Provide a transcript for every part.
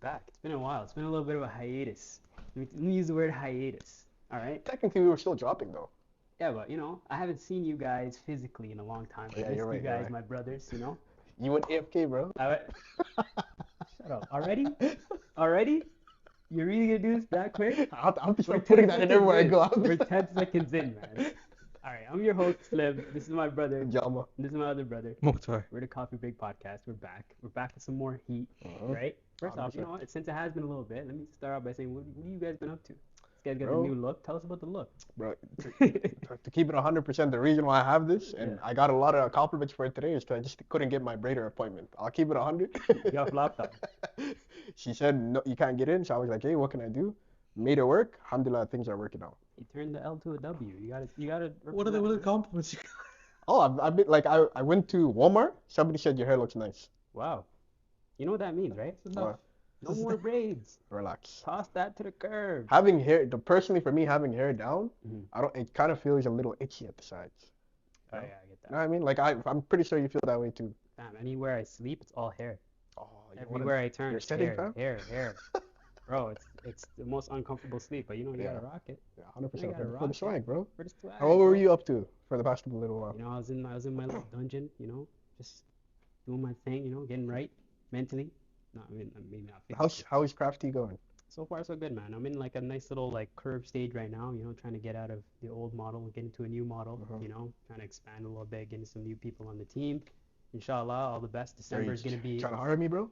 We're back. It's been a while. It's been a little bit of a hiatus. Let me use the word hiatus. All right? Technically, we were still dropping though. Yeah, but I haven't seen you guys physically in a long time. I Yeah, missed you're you right. You're guys, right. my brothers. You went AFK, bro. I, shut up. Already? Already? You're really gonna do this that quick? I'll have to We're start 10 putting that in seconds everywhere I in. go. We're 10 seconds in, man. All right, I'm your host, Slim. This is my brother. Jama. This is my other brother. Mukhtar. We're the Coffee Break Podcast. We're back. We're back with some more heat, Uh-huh. right? First off, 100%. what? Since it has been a little bit, let me start off by saying, what have you guys been up to? This guy's got Bro. a new look. Tell us about the look. Bro, to keep it 100%, the reason why I have this, and Yeah. I got a lot of compliments for it today, is because I just couldn't get my braider appointment. I'll keep it 100. You got laptop. She said, no, you can't get in. So I was like, hey, what can I do? Made it work. Alhamdulillah, things are working out. You turned the L to a W. You gotta. What are the compliments you Oh, I've been, like, I went to Walmart. Somebody said your hair looks nice. Wow. You know what that means, right? got? Enough. No more braids. Relax. Toss that to the curb. Having hair, personally for me, having hair down, Mhm. it kind of feels a little itchy at the sides. Oh yeah, I get You know what that. I mean? Like, I'm pretty sure you feel that way too. Damn, anywhere I sleep, it's all hair. Oh, Everywhere I turn, you're it's setting, hair, fam? hair. Bro, it's the most uncomfortable sleep, but you Yeah. gotta rock it. Yeah, 100% You gotta for rock the it. swag, bro. For the swag, How what were bro. you up to for the past little while? I was in my little dungeon, just doing my thing, getting right mentally. No, I mean maybe not physically. How is crafty going? So far so good, man. I'm in like a nice little like curve stage right now, trying to get out of the old model, get into a new model, trying to expand a little bit, getting some new people on the team. Inshallah, all the best. December is gonna be. Trying to hire me, bro?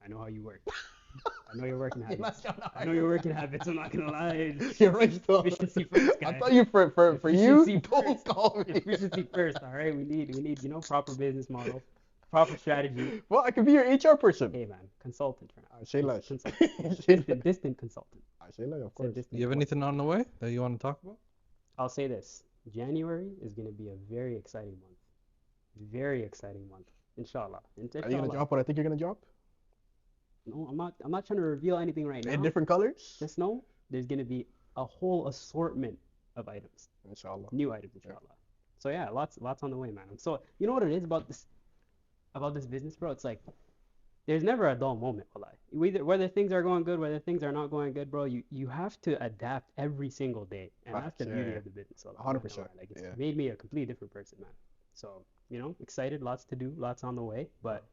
I know how you work. I know your working You're not habits. trying to I hire know your me. working habits. I'm not gonna lie. You're right, though. Efficiency first, I guy. thought you for you. Efficiency Don't first. call me. Efficiency first, all right? We need proper business model, proper strategy. Well, I could be your HR person. Hey man, consultant for now. I say less. Consultant. Distant consultant. I say less, of Said course. distant Do you have consultant. anything on the way that you want to talk about? I'll say this. January is gonna be a very exciting month. Very exciting month. Inshallah. Are you gonna Inshallah. drop what I think you're gonna drop? No, I'm not trying to reveal anything right In now. different colors? Just know there's gonna be a whole assortment of items. Inshallah. New items, inshallah. So yeah, lots on the way, man. So you know what it is about this business, bro? It's like there's never a dull moment, wallahi. Whether things are going good, whether things are not going good, bro, you have to adapt every single day, and that's the Facts, beauty yeah. of the business. Wallahi. 100%, Like it's yeah. made me a completely different person, man. So excited, lots to do, lots on the way, but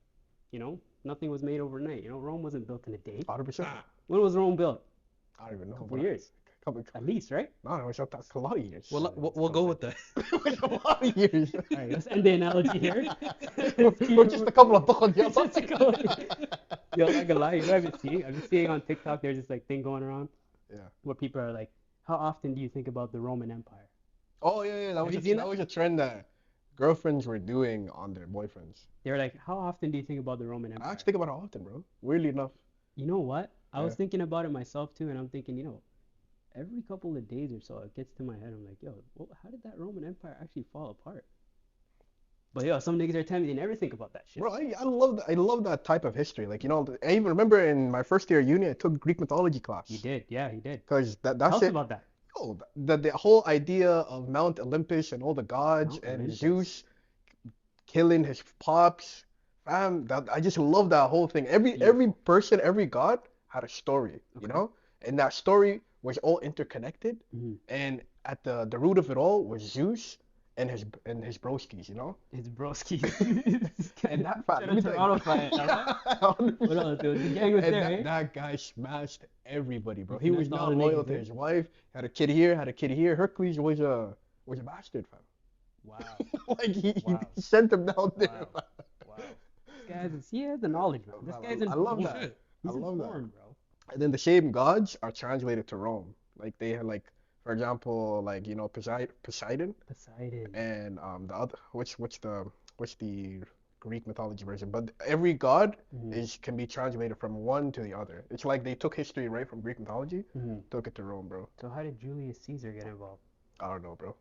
nothing was made overnight. Rome wasn't built in a day. 100%. When was Rome built? I don't even know. Couple years, Couple, at least, right? no, it's a lot of years. Well, we'll go with that. a lot of years. All right, let's end the analogy here. We're just a couple of tukhad, It's just a couple Yo, I'm not gonna lie, I've been seeing on TikTok, there's this like thing going around Yeah. where people are like, how often do you think about the Roman Empire? Oh yeah, Have that you seen that was a trend that girlfriends were doing on their boyfriends. They're like, how often do you think about the Roman I Empire? actually think about it often, bro. Weirdly enough. You know what? I was Yeah. thinking about it myself too, and I'm thinking, every couple of days or so, it gets to my head. I'm like, yo, how did that Roman Empire actually fall apart? But yo, some niggas are telling me they never think about that shit. Bro, I love that type of history. Like, I even remember in my first year of uni, I took Greek mythology class. He did, yeah, he did. Because Tell that's us it. about that. Oh, the whole idea of Mount Olympus and all the gods Mount and Olympus. Zeus killing his pops. Fam, I just love that whole thing. Every Beautiful. person, every god had a story, Okay. And that story was all interconnected. Mhm. And at the root of it all was Zeus and his broskies, It's broski. And that fact, Shout out to Toronto fan, What else, dude? The gang was And there, eh? that guy smashed everybody, bro. He He was smashed all not the loyal niggas, to eh? his wife. Had a kid here, had a kid here. Hercules was a bastard, fam. Wow. Like he Wow. sent him down there. Wow. Wow. He has the knowledge, bro. This guy's I love informed. that. He's I love that. informed, bro. And then the same gods are translated to Rome. Like they had for example, Poseidon Poseidon. and the other what's the Greek mythology version? But every god Mhm. can be translated from one to the other. It's like they took history right from Greek mythology, Mhm. took it to Rome, bro. So how did Julius Caesar get involved? I don't know, bro.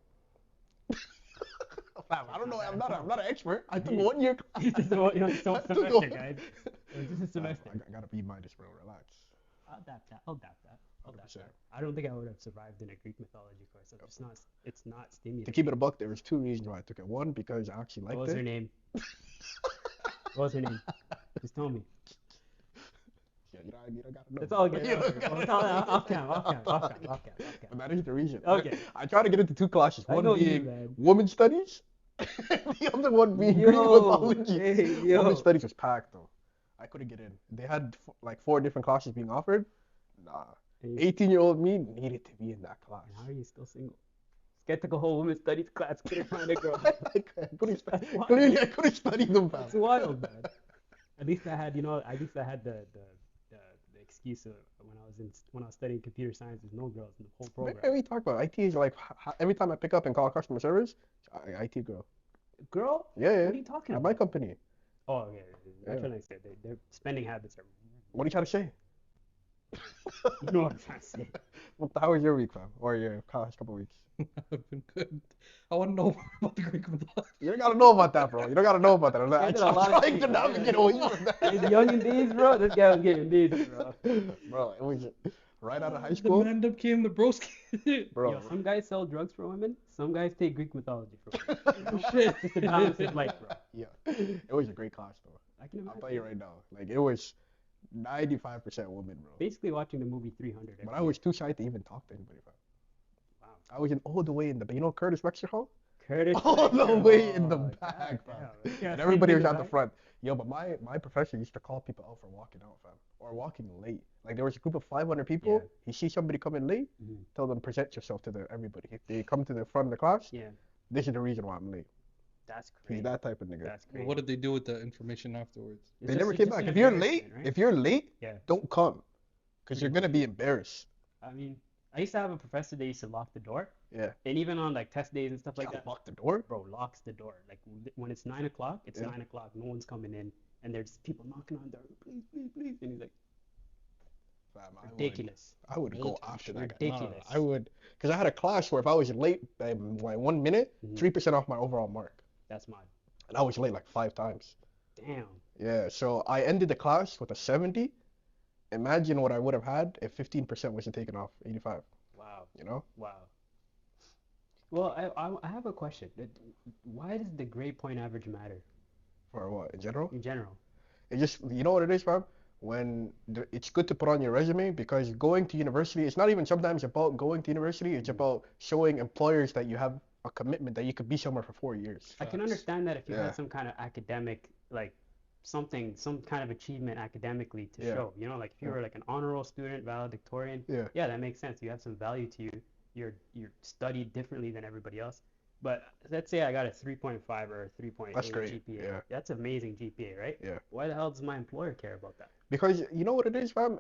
Fam, I don't know. I'm not an expert. I took 1 year class. So I semester, took guys. It's just a semester. I got a B minus, bro. Relax. I'll adapt that. I'll adapt that. 100%. I don't think I would have survived in a Greek mythology course. It's not To stimulating. keep it a buck, there was 2 reasons why I took it. One, because I actually What liked was her it. name? What was her name? Just tell me. fam. You don't gotta know. It's all good. You don't Okay. gotta Well, it's all know. off cam, off cam, off cam, off cam, off But cam. that is the reason. Okay. I try to get into 2 classes. I One know you, being man. women's studies, the other one being Greek Yo, mythology. hey, yo. Women's studies was packed though. I couldn't get in. They had like 4 different classes being offered. Nah. And 18-year-old me needed to be in that class. how are you still single? Get to go whole women's studies class. Couldn't find a girl. I couldn't That's wild. clearly I couldn't study them, fam. That's wild, man. At least I had, at least I had the excuse of when I was studying computer science, there's no girls in the whole What program. are we talking about? IT is like every time I pick up and call customer service, IT girl. Girl? Yeah, yeah. What are you talking At about? my company. Oh, yeah. Yeah. I'm trying to say their spending habits are. What are you trying to say? You know what I'm trying to say. How was your week, fam? Or your past couple weeks? I've been good. I want to know more about the Greek mythology. You don't gotta know about that, bro. You don't gotta know about that. I did a lot I'm of trying to things, navigate yeah. away from Hey, the that. young in these, bro. This guy was getting these, bro. Bro, it was right out of high The school. man that came the broski. Bro, Yo, some guys sell drugs for women. Some guys take Greek mythology for women. Oh, shit. Just to balance his life, bro. yeah. It was a great class, though. I can I'll imagine. tell you right now. Like, it was 95% women, bro. Basically watching the movie 300. But I was too shy to even talk to anybody, fam. Wow. I was all the way in the, you know, Curtis Wexler Hall? Curtis. All the Wexler. way in the Oh, back, fam. goddamn. Yeah, And everybody was same at the thing, front. Yo, but my professor used to call people out for walking out, fam, or walking late. Like there was a group of 500 people. Yeah. He sees somebody coming late, Mhm. tell them present yourself to everybody. If they come to the front of the class, Yeah, this is the reason why I'm late. that's He's crazy. that type of nigga. That's crazy. What did they do with the information afterwards? It's They just- never it's came just back. an If you're embarrassment, late, right? if you're late, Yeah. don't come, because you're Pretty gonna be embarrassed. I mean, I used to have a professor that used to lock the door, Yeah. and even on like test days and stuff like that, Lock the door. bro, locks the door. Like when it's 9 o'clock, it's Yeah. 9 o'clock. No one's coming in, and there's people knocking on the door. Please, please, please. And he's like, Fam, ridiculous. I would go Ridiculous. after that guy. Ridiculous. I would, because I had a class where if I was late by like 1 minute, Mhm. 3% off my overall mark, That's mine. and I was late like 5 times. Damn. Yeah, so I ended the class with a 70. Imagine what I would have had if 15% wasn't taken off 85, Wow. you know? Wow. Well, I have a question. Why does the grade point average matter For what, in general? in general? It just, you know what it is, fam? It's good to put on your resume because going to university, it's not even sometimes about going to university, it's about showing employers that you have a commitment that you could be somewhere for 4 years. I can Facts. understand that if you Yeah. had some kind of academic, like some kind of achievement academically to Yeah. show, like if you Yeah. were like an honor roll student, valedictorian, Yeah. that makes sense. You have some value to you. You're studied differently than everybody else. But let's say I got a 3.5 or a 3.8 That's great, GPA. yeah. That's amazing GPA, right? Yeah. Why the hell does my employer care about that? Because you know what it is, fam?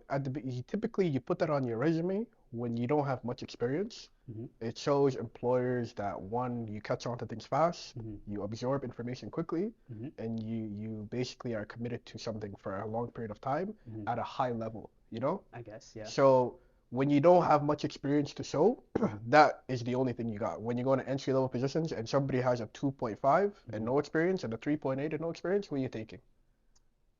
Typically you put that on your resume when you don't have much experience. Mhm. It shows employers that one, you catch on to things fast, Mhm. you absorb information quickly, Mhm. and you basically are committed to something for a long period of time Mhm. at a high level, you know? I guess, yeah. So when you don't have much experience to show, that is the only thing you got. When you go into entry level positions and somebody has a 2.5 and no experience and a 3.8 and no experience, who are you taking?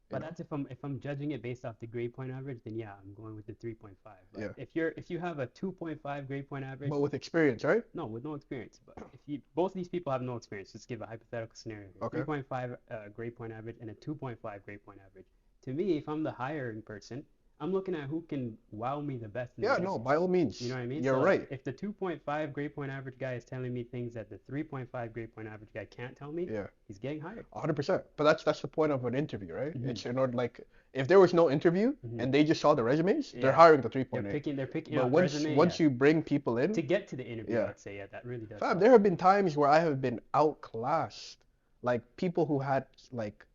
But know? that's if I'm judging it based off the grade point average, then yeah, I'm going with the 3.5. But Yeah. if you have a 2.5 grade point average, But with experience, right? no, with no experience. But if both of these people have no experience, let's give a hypothetical scenario here. Okay. 3.5 grade point average and a 2.5 grade point average. To me, if I'm the hiring person, I'm looking at who can wow me the best in the Yeah, no, interview. by all means. You know what I mean? You're So right. if the 2.5 grade point average guy is telling me things that the 3.5 grade point average guy can't tell me, Yeah. he's getting hired. 100%. But that's the point of an interview, right? Mhm. It's in order, like, if there was no interview Mhm. and they just saw the resumes, Yeah. they're hiring the They're 3.8. picking But off once resume, once yeah. you bring people in, To get to the interview, Yeah. let's say, yeah, that really does fam, help. there have been times where I have been outclassed. Like people who had like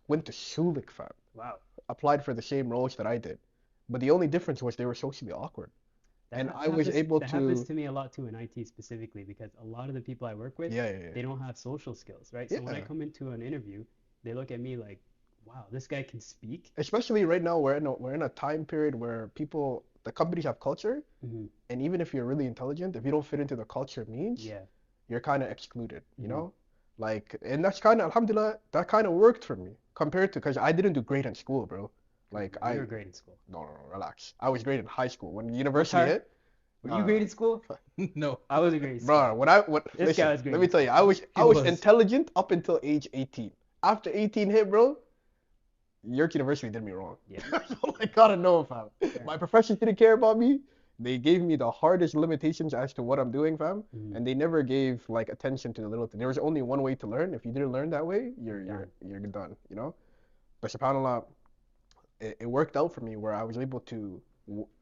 went to Schulich, fam, Wow. applied for the same roles that I did. But the only difference was they were socially awkward. And I was able that happens to, to me a lot too in IT specifically because a lot of the people I work with, yeah. they don't have social skills, right? So when I Yeah. come into an interview, they look at me like, wow, this guy can speak. Especially right now, we're in a time period where the companies have culture, Hmm. and even if you're really intelligent, if you don't fit into the culture means, Yeah. you're kind of excluded, you Mhm. know? Like, and that's kind of, alhamdulillah, that kind of worked for me compared to, because I didn't do great in school, bro. Like, You were great in school. no, relax. I was great in high school. When university hard? hit, Were you great in school? No. I wasn't great in school. bro, This listen, guy was great let me in tell you, I was was. intelligent up until age 18. After 18 hit, bro, York University did me wrong. Yeah. So I gotta know, fam. Fair. My professors didn't care about me. They gave me the hardest limitations as to what I'm doing, fam. Mhm. And they never gave like attention to the little thing. There was only one way to learn. If you didn't learn that way, you're done, you know? But subhanAllah, it worked out for me where I was able to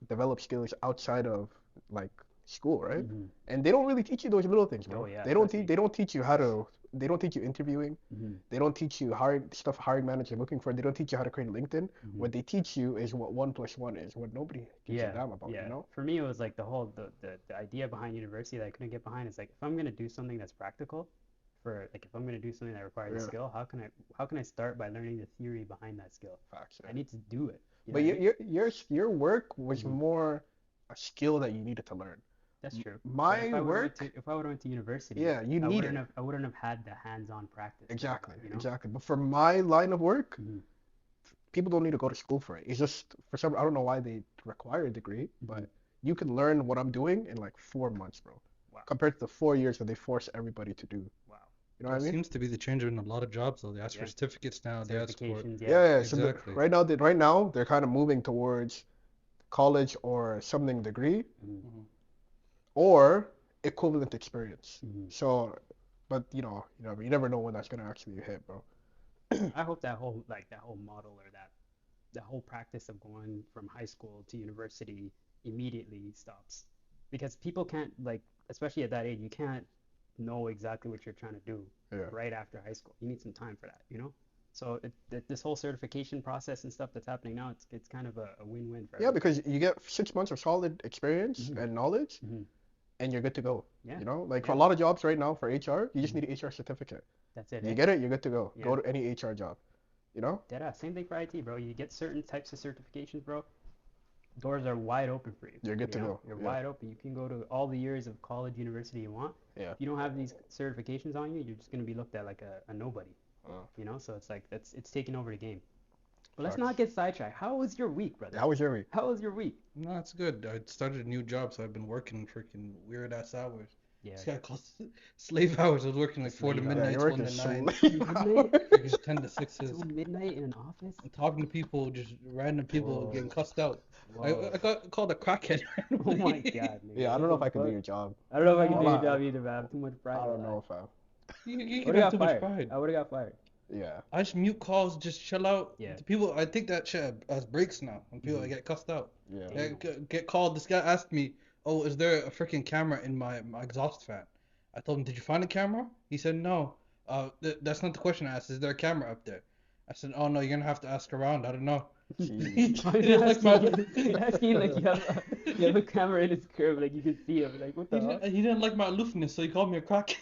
develop skills outside of like school, right? Mhm. And they don't really teach you those little things, bro. Oh, yeah, They don't trust me. teach. They don't teach you how to. They don't teach you interviewing. Mhm. They don't teach you hiring managers are looking for. They don't teach you how to create a LinkedIn. Mhm. What they teach you is what 1 + 1 is. What nobody gives a damn about. Yeah. You know? For me, it was like the whole the idea behind university that I couldn't get behind is like if I'm gonna do something that's practical, for like if I'm gonna do something that requires a Yeah. skill, how can I start by learning the theory behind that skill? Facts. I need to do it. You know But what I mean? your work was Mhm. more a skill that you needed to learn. That's true. But My if I would've work. if I would have went to university, Yeah, you need it. I wouldn't have had the hands-on practice. Exactly. You know? Exactly. But for my line of work, Mhm. people don't need to go to school for it. It's just for some I don't know why they require a degree, but Mhm. you can learn what I'm doing in like 4 months, bro. Wow. Compared to the 4 years that they force everybody to do. Wow. You know what I That mean? seems to be the change in a lot of jobs, though. They ask for Yeah. certificates now. They ask for. Certifications, Yeah, yeah. yeah. So Exactly. right now they're kind of moving towards college or something degree Mhm. or equivalent experience. Mhm. So, but you never know when that's gonna actually hit, bro. I hope that whole model or that whole practice of going from high school to university immediately stops because people can't like especially at that age you can't know exactly what you're trying to do Yeah. right after high school. You need some time for that, you know? So this whole certification process and stuff that's happening now, it's kind of a win-win for Yeah, everyone. because you get 6 months of solid experience Mhm. and knowledge, Mhm. and you're good to go. Yeah. You know, like for Yeah. a lot of jobs right now for HR, you just Mhm. need an HR certificate. That's it, You eh? get it, you're good to go. Yeah. Go to any HR job. You know? Deadass. Same thing for IT, bro. You get certain types of certifications, bro. Doors are wide open for you. You're good to You know? go. You're Yeah. wide open. You can go to all the years of college, university you want. Yeah. If you don't have these certifications on you, you're just gonna be looked at like a nobody. Uh, You know? So it's like it's taking over the game. But let's Facts. not get sidetracked. How was your week, brother? How was your week? How was your week? No, it's good. I started a new job, so I've been working freaking weird ass hours. Yeah. This guy calls slave hours. I was working like 4 to Slave hours. Yeah, midnight, you're 1 working to 9. slave Midnight? hours. Freaking 10 to 6s. Till midnight in an office? I'm talking to people, just random people Whoa. getting cussed out. Whoa. I got called a crackhead Oh my randomly. god, nigga. Yeah, I What don't know the if I can do fuck? your job. I don't know if I can do your Well, job either, man. I have too much pride. I don't in know, that. fam. You I can would've have got too much fired. pride. I would've got fired. Yeah. I just mute calls, just chill out. Yeah. The people, I take that shit as breaks now. When people Mhm. get cussed out. Yeah. Damn. Get called. This guy asked me, "Oh, is there a freaking camera in my exhaust fan?" I told him, "Did you find a camera?" He said, "No. That's not the question I asked. Is there a camera up there?" I said, "Oh no, you're gonna have to ask around. I don't know." Jeez. Why are He you didn't like my. asking like you have a camera in his crib, like you can see him. Like what the hell? He didn't like my aloofness, so he called me a crackhead.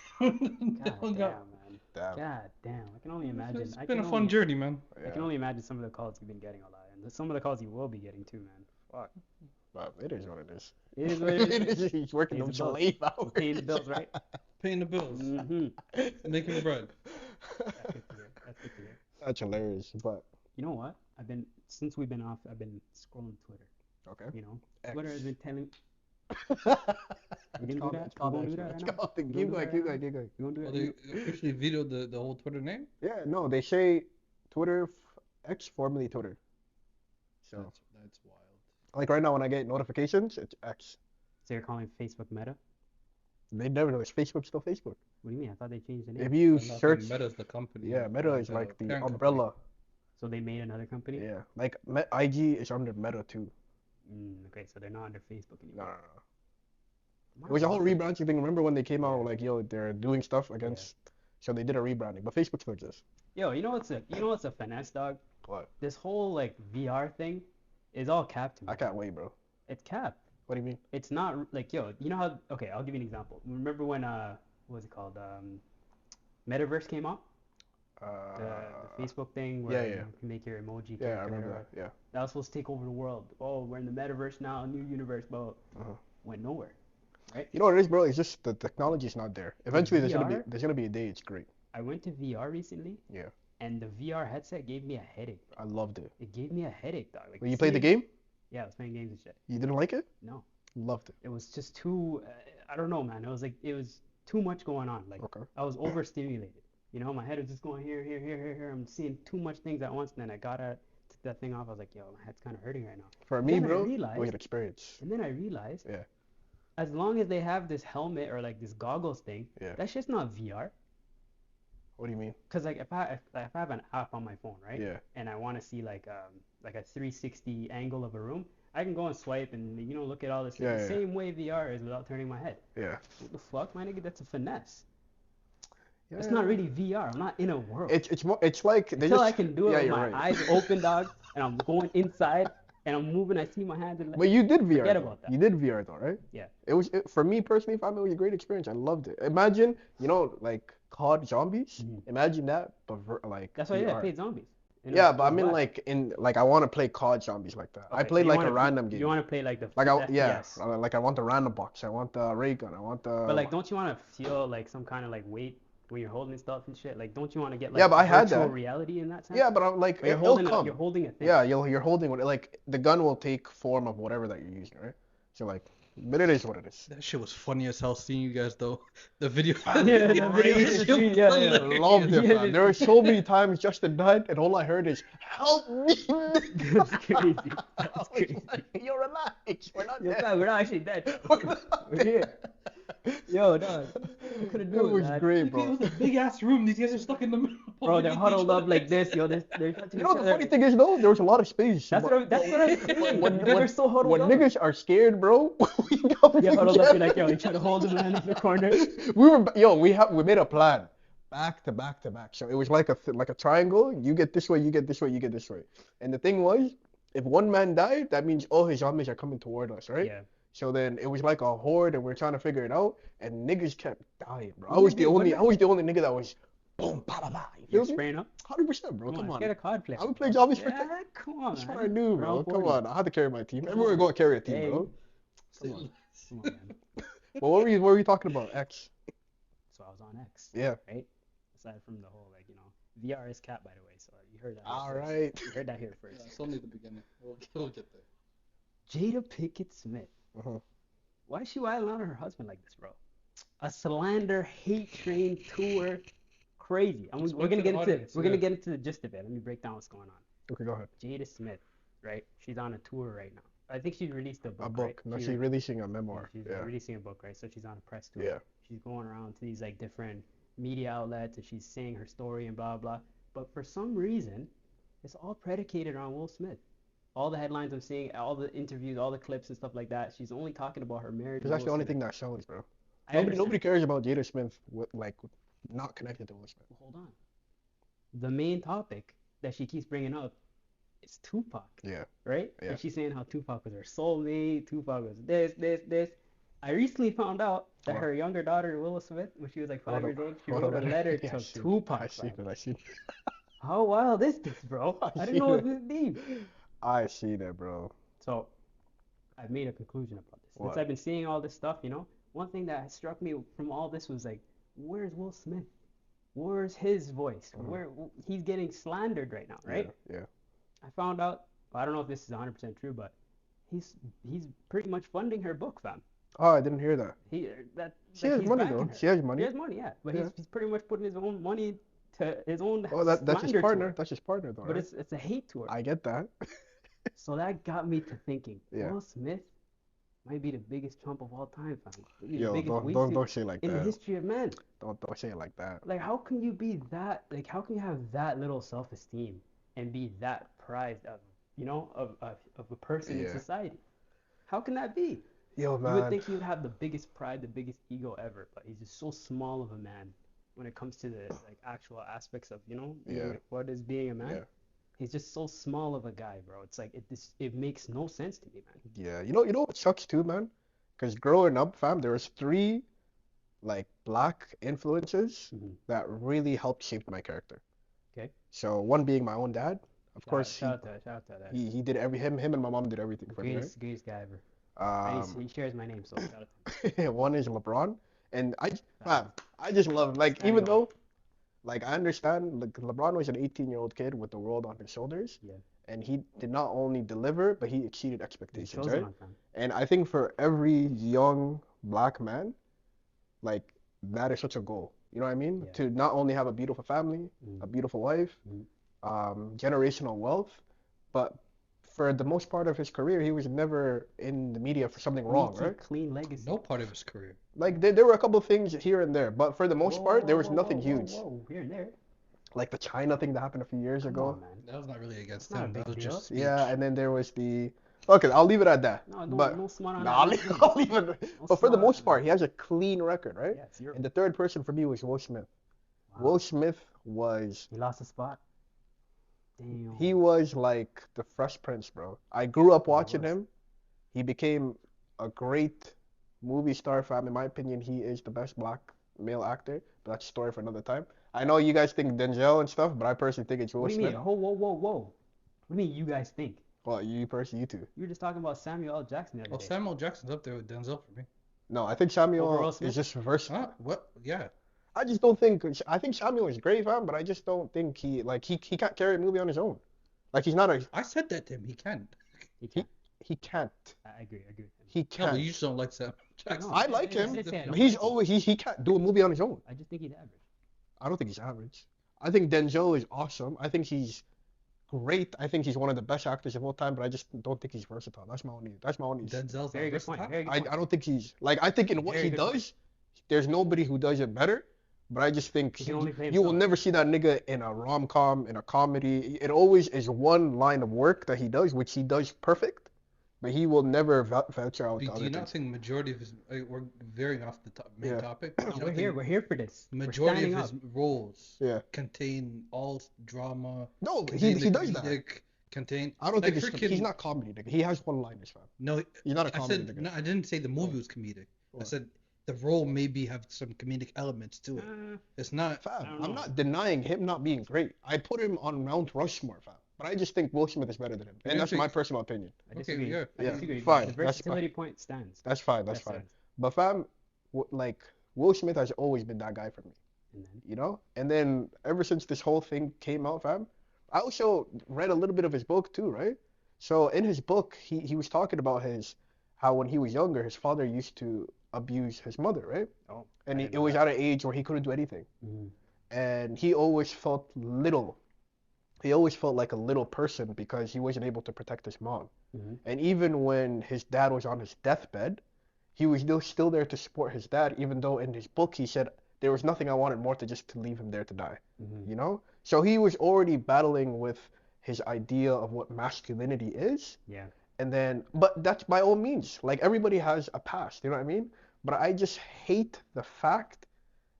God Hung damn, up. man. Damn. God damn. I can only imagine. It's I been can a fun only, journey, man. I can only imagine some of the calls you've been getting a lot, and some of the calls you will be getting too, man. Fuck. But it is what it is. It is what it is. is. He's working Pays them the bills. slave hours. Paying the bills, right? Paying the bills, Mm-hmm. making bread. That's good to hear. That's good to hear. That's hilarious. But You know what? Since we've been off, I've been scrolling Twitter. okay. You know, X. Twitter has been telling. It's We didn't do called- that? it's called We gonna X, do that bro. right It's now? called- We gonna Keep do going, that keep right going, keep going. You gonna do Well, it? they officially vetoed the whole Twitter name. Yeah, no, they say Twitter X, formerly Twitter. So, That's wild. like right now when I get notifications, it's X. So you're calling Facebook Meta? They never know. Is Facebook still Facebook? What do you mean? I thought they changed the name. If you I'm not search, saying Meta's the company. yeah, Meta is the like the parent umbrella. So they made another company? Yeah, like IG is under Meta too. Okay, so they're not under Facebook No, no, anymore. no. It was a whole Wow. rebranding thing. Remember when they came out Yeah. like, yo, they're doing stuff against, so they did a rebranding. But Facebook still exists. Yo, you know what's a finesse, dog? What? This whole like VR thing is all cap to me. I can't wait, bro. It's cap. What do you mean? It's not like yo. You know how? Okay, I'll give you an example. Remember when what was it called? Metaverse came out. The Facebook thing where yeah, yeah. you can make your emoji Yeah, I character, remember whatever. that. Yeah. That was supposed to take over the world. Oh, we're in the metaverse now, new universe, but Uh-huh. went nowhere. Right? You know what it is, bro? It's just the technology's not there. Eventually, VR? there's gonna be a day it's great. I went to VR recently. Yeah. And the VR headset gave me a headache. I loved it. It gave me a headache, dog. Like When you played the seeing- game, Yeah, I was playing games and shit. you didn't like it? No, Loved it. it was just too. I don't know, man. It was too much going on. Like Okay. I was overstimulated. You know, my head was just going here, here, here, here, here. I'm seeing too much things at once. And then I took that thing off. I was like, yo, my head's kind of hurting right now. For me, Then I bro, it was realized, an experience. and then I realized, Yeah. as long as they have this helmet or like this goggles thing, Yeah. that shit's not VR. What do you mean? Cause like if I have an app on my phone, right? Yeah. And I want to see like a 360 angle of a room, I can go and swipe and look at all this Yeah, the yeah. same way VR is without turning my head. Yeah. What the fuck, my nigga? That's a finesse. Yeah. It's not really VR. I'm not in a world. It's like they Until just I can do it yeah, with you're my right. eyes open, dog, and I'm going inside and I'm moving. I see my hands and But you did VR. forget though. about that. You did VR though, right? Yeah. For me personally, fam, it was a great experience. I loved it. Imagine, like COD zombies. Mhm. Imagine that, but like That's why I VR. played zombies. And it Yeah, was- but it I was mean whack. like I want to play COD zombies like that. I Okay, played you like wanna- a random game. You want to play like the Like FPS. like I want the random box. I want the ray gun. I want the. But like, don't you want to feel like some kind of like weight when you're holding stuff and shit? Like, don't you want to get like Yeah, but I had virtual that. reality in that sense? Yeah, but I'm like But you're it'll holding come. you're holding a thing. Yeah, you're holding it. Like the gun will take form of whatever that you're using, right? So like, but it is what it is. That shit was funny as hell seeing you guys though. The video. Yeah, the video in the Shit was street, yeah, yeah. I loved it, Yeah, man. There were so many times Justin died, and all I heard is "Help me!" That's crazy. I That's was crazy. like, "Yo, relax. We're not Yo, dead. fam, we're not actually dead. We're not We're here. dead." Yo, dog. We couldn't do It it, was man. great, It bro. was a big ass room. These guys are stuck in the middle. Bro, they're Each huddled other. up like this, yo. They're touching You each know the other. funny thing is though, there was a lot of space. That's what I'm saying. when, They're so huddled when up. niggas are scared, bro, we got Yeah, huddled up, you're like, yo, you trying to hold the man in the corner. we made a plan, back to back to back. So it was like a triangle. You get this way, you get this way, you get this way. And the thing was, if one man died, that means all his zombies are coming toward us, right? Yeah. So then it was like a horde, and we're trying to figure it out. And niggas kept dying, bro. I What was did the you- what only, did- I was the only nigga that was boom, ba ba ba. You You're feel me? spraying up. 100%, bro. Come Come on, on. get a COD player. I would play zombies for Yeah, come on, That's man. what I knew, bro. Round Come 40. on, I had to carry my team. Come Everywhere I on. go, I carry a team, Hey. bro. Come on, come on, man. Well, what were we talking about? X. So I was on X. Yeah. Right? Aside from the whole, like, VR is cat, by the way. So you heard that. here All first. right. You heard that here first. It's only the beginning. We'll get there. Jada Pinkett Smith. Uh-huh. Why is she wilding out on her husband like this, bro? A slander, hate train tour, crazy. We're Explain gonna to the get audience, we're gonna yeah. get into the gist of it. Let me break down what's going on. Okay, go ahead. Jada Smith, right? She's on a tour right now. I think she released a book. A book. Right? No, She she's re- releasing a memoir. She's Yeah. releasing a book, right? So she's on a press tour. Yeah. She's going around to these like different media outlets and she's saying her story and blah blah. But for some reason, it's all predicated on Will Smith. All the headlines I'm seeing, all the interviews, all the clips and stuff like that, she's only talking about her marriage. Because that's the only thing that sells, bro. I Nobody understand. cares about Jada Smith with not connected to Will Smith. Well, hold on. The main topic that she keeps bringing up is Tupac, Yeah. right? Yeah. And she's saying how Tupac was her soulmate, Tupac was this. I recently found out that What? her younger daughter, Willow Smith, when she was like 5 years old, she Hold wrote on. a letter Yeah, to I seen- Tupac. I seen fam. it. I seen. How wild is this, bro? I I didn't seen know it it. was this deep. I see that, bro. So, I've made a conclusion about this. Since What? I've been seeing all this stuff, one thing that struck me from all this was like, where's Will Smith? Where's his voice? Where he's getting slandered right now, right? Yeah. I found out, well, I don't know if this is 100% true, but he's pretty much funding her book, fam. Oh, I didn't hear that. He that She like, has he's money backing though. her. She has money. He has money, yeah, but Yeah. he's pretty much putting his own money to his own Oh, that's his slander partner. tour. That's his partner though. But right? it's a hate tour. I get that. So that got me to thinking, Yeah. Will Smith might be the biggest chump of all time, fam. Maybe the Yo, biggest don't wasted don't say it like in the that. history of man. Don't say it like that. Like, how can you be that? Like, how can you have that little self-esteem and be that prized of, of a person in Yeah. society? How can that be? Yo, You man. would think he would have the biggest pride, the biggest ego ever, but he's just so small of a man when it comes to the like actual aspects of, Yeah. what is being a man. Yeah. He's just so small of a guy, bro. It's like it makes no sense to me, man. Yeah, you know what sucks too, man? Because growing up, fam, there was three like black influences Mhm. that really helped shape my character. Okay. So one being my own dad. Of course, Shout out to that. he did him and my mom did everything for me, right? Greatest guy ever. And Um, he shares my name, so shout out to him. one is LeBron, and I just love like even Standalone. though like I understand like LeBron was an 18-year-old kid with the world on his shoulders, Yeah. and he did not only deliver but he exceeded He's expectations, chosen right? on fam. And I think for every young black man, like that is such a goal. You know what I mean? Yeah. To not only have a beautiful family, a beautiful wife, generational wealth, but for the most part of his career, he was never in the media for something wrong, Sneaky, right? clean legacy. No part of his career. Like there were a couple of things here and there, but for the most part, there was nothing whoa, huge. whoa, here and there. Like the China thing that happened a few years Come ago. on, man. That was not really against It's not a him. That big was deal. just speech. Yeah, and then there was the. Okay, I'll leave it at that. No, But no smut on nah, that. I'll leave it. No But for the smut on most that, part, man. he has a clean record, right? Yeah, it's your. And the third person for me was Will Smith. Wow. Will Smith was. He lost a spot. Damn. He was like the Fresh Prince, bro. I grew up watching was. him. He became a great movie star, fam. In my opinion, he is the best black male actor. But that's a story for another time. I know you guys think Denzel and stuff, but I personally think it's Will What do you mean? Smith. Whoa. What do you mean you guys think? Well, you personally, you two. You were just talking about Samuel L. Jackson the other Well, day. Samuel Jackson's up there with Denzel for me. No, I think Over Samuel Will Smith? is just versatile. Huh? What? Yeah. I just don't think. I think Samuel is great, fam, but I just don't think he can't carry a movie on his own. Like he's not a I said that to him. He can. He can't. he can't. I agree with him. He No, can't. but you just don't like Samuel Jackson. No, I like him. I say I don't But he's like him. always he can't do a movie on his own. I just think he's average. I don't think he's average. I think Denzel is awesome. I think he's great. I think he's one of the best actors of all time, but I just don't think he's versatile. That's my only. Denzel's Very not good point. versatile. Very good I point. don't think he's like I think in what Very he good does, point. there's nobody who does it better. But I just think He can only play you will himself. never see that nigga in a rom-com, in a comedy. It always is one line of work that he does, which he does perfect. But he will never venture out Do to other you not things. think majority of his we're veering off the main Yeah. topic? You No, don't we're here. think We're here for this. We're majority standing of his up. roles Yeah. contain all drama. No, Contain he the does that. comedic, Contain. I don't like think freaking, he's not comedy, nigga. He has one-liners, fam. No, He's not a I comedy said nigga. no. I didn't say the movie was comedic. I What? said the role maybe have some comedic elements to it. It's not. Fam, I don't I'm know. not denying him not being great. I put him on Mount Rushmore, fam. But I just think Will Smith is better than him. And You that's think- my personal opinion. I Okay, disagree. yeah. I Yeah, disagree. fine, The that's versatility point stands. That's fine. That That's fine. stands. But fam, like Will Smith has always been that guy for me. And then, You know? And then ever since this whole thing came out, fam, I also read a little bit of his book too, right? So in his book, he was talking about how when he was younger, his father used to abuse his mother, right? oh, And I it didn't know was that. at an age where he couldn't do anything. Mhm. And he always felt little. He always felt like a little person because he wasn't able to protect his mom. Mhm. And even when his dad was on his deathbed, he was still there to support his dad, even though in his book he said there was nothing I wanted more to just to leave him there to die. Mhm. You know? So he was already battling with his idea of what masculinity is. Yeah. And then, but that's by all means, like everybody has a past, you know what I mean? But I just hate the fact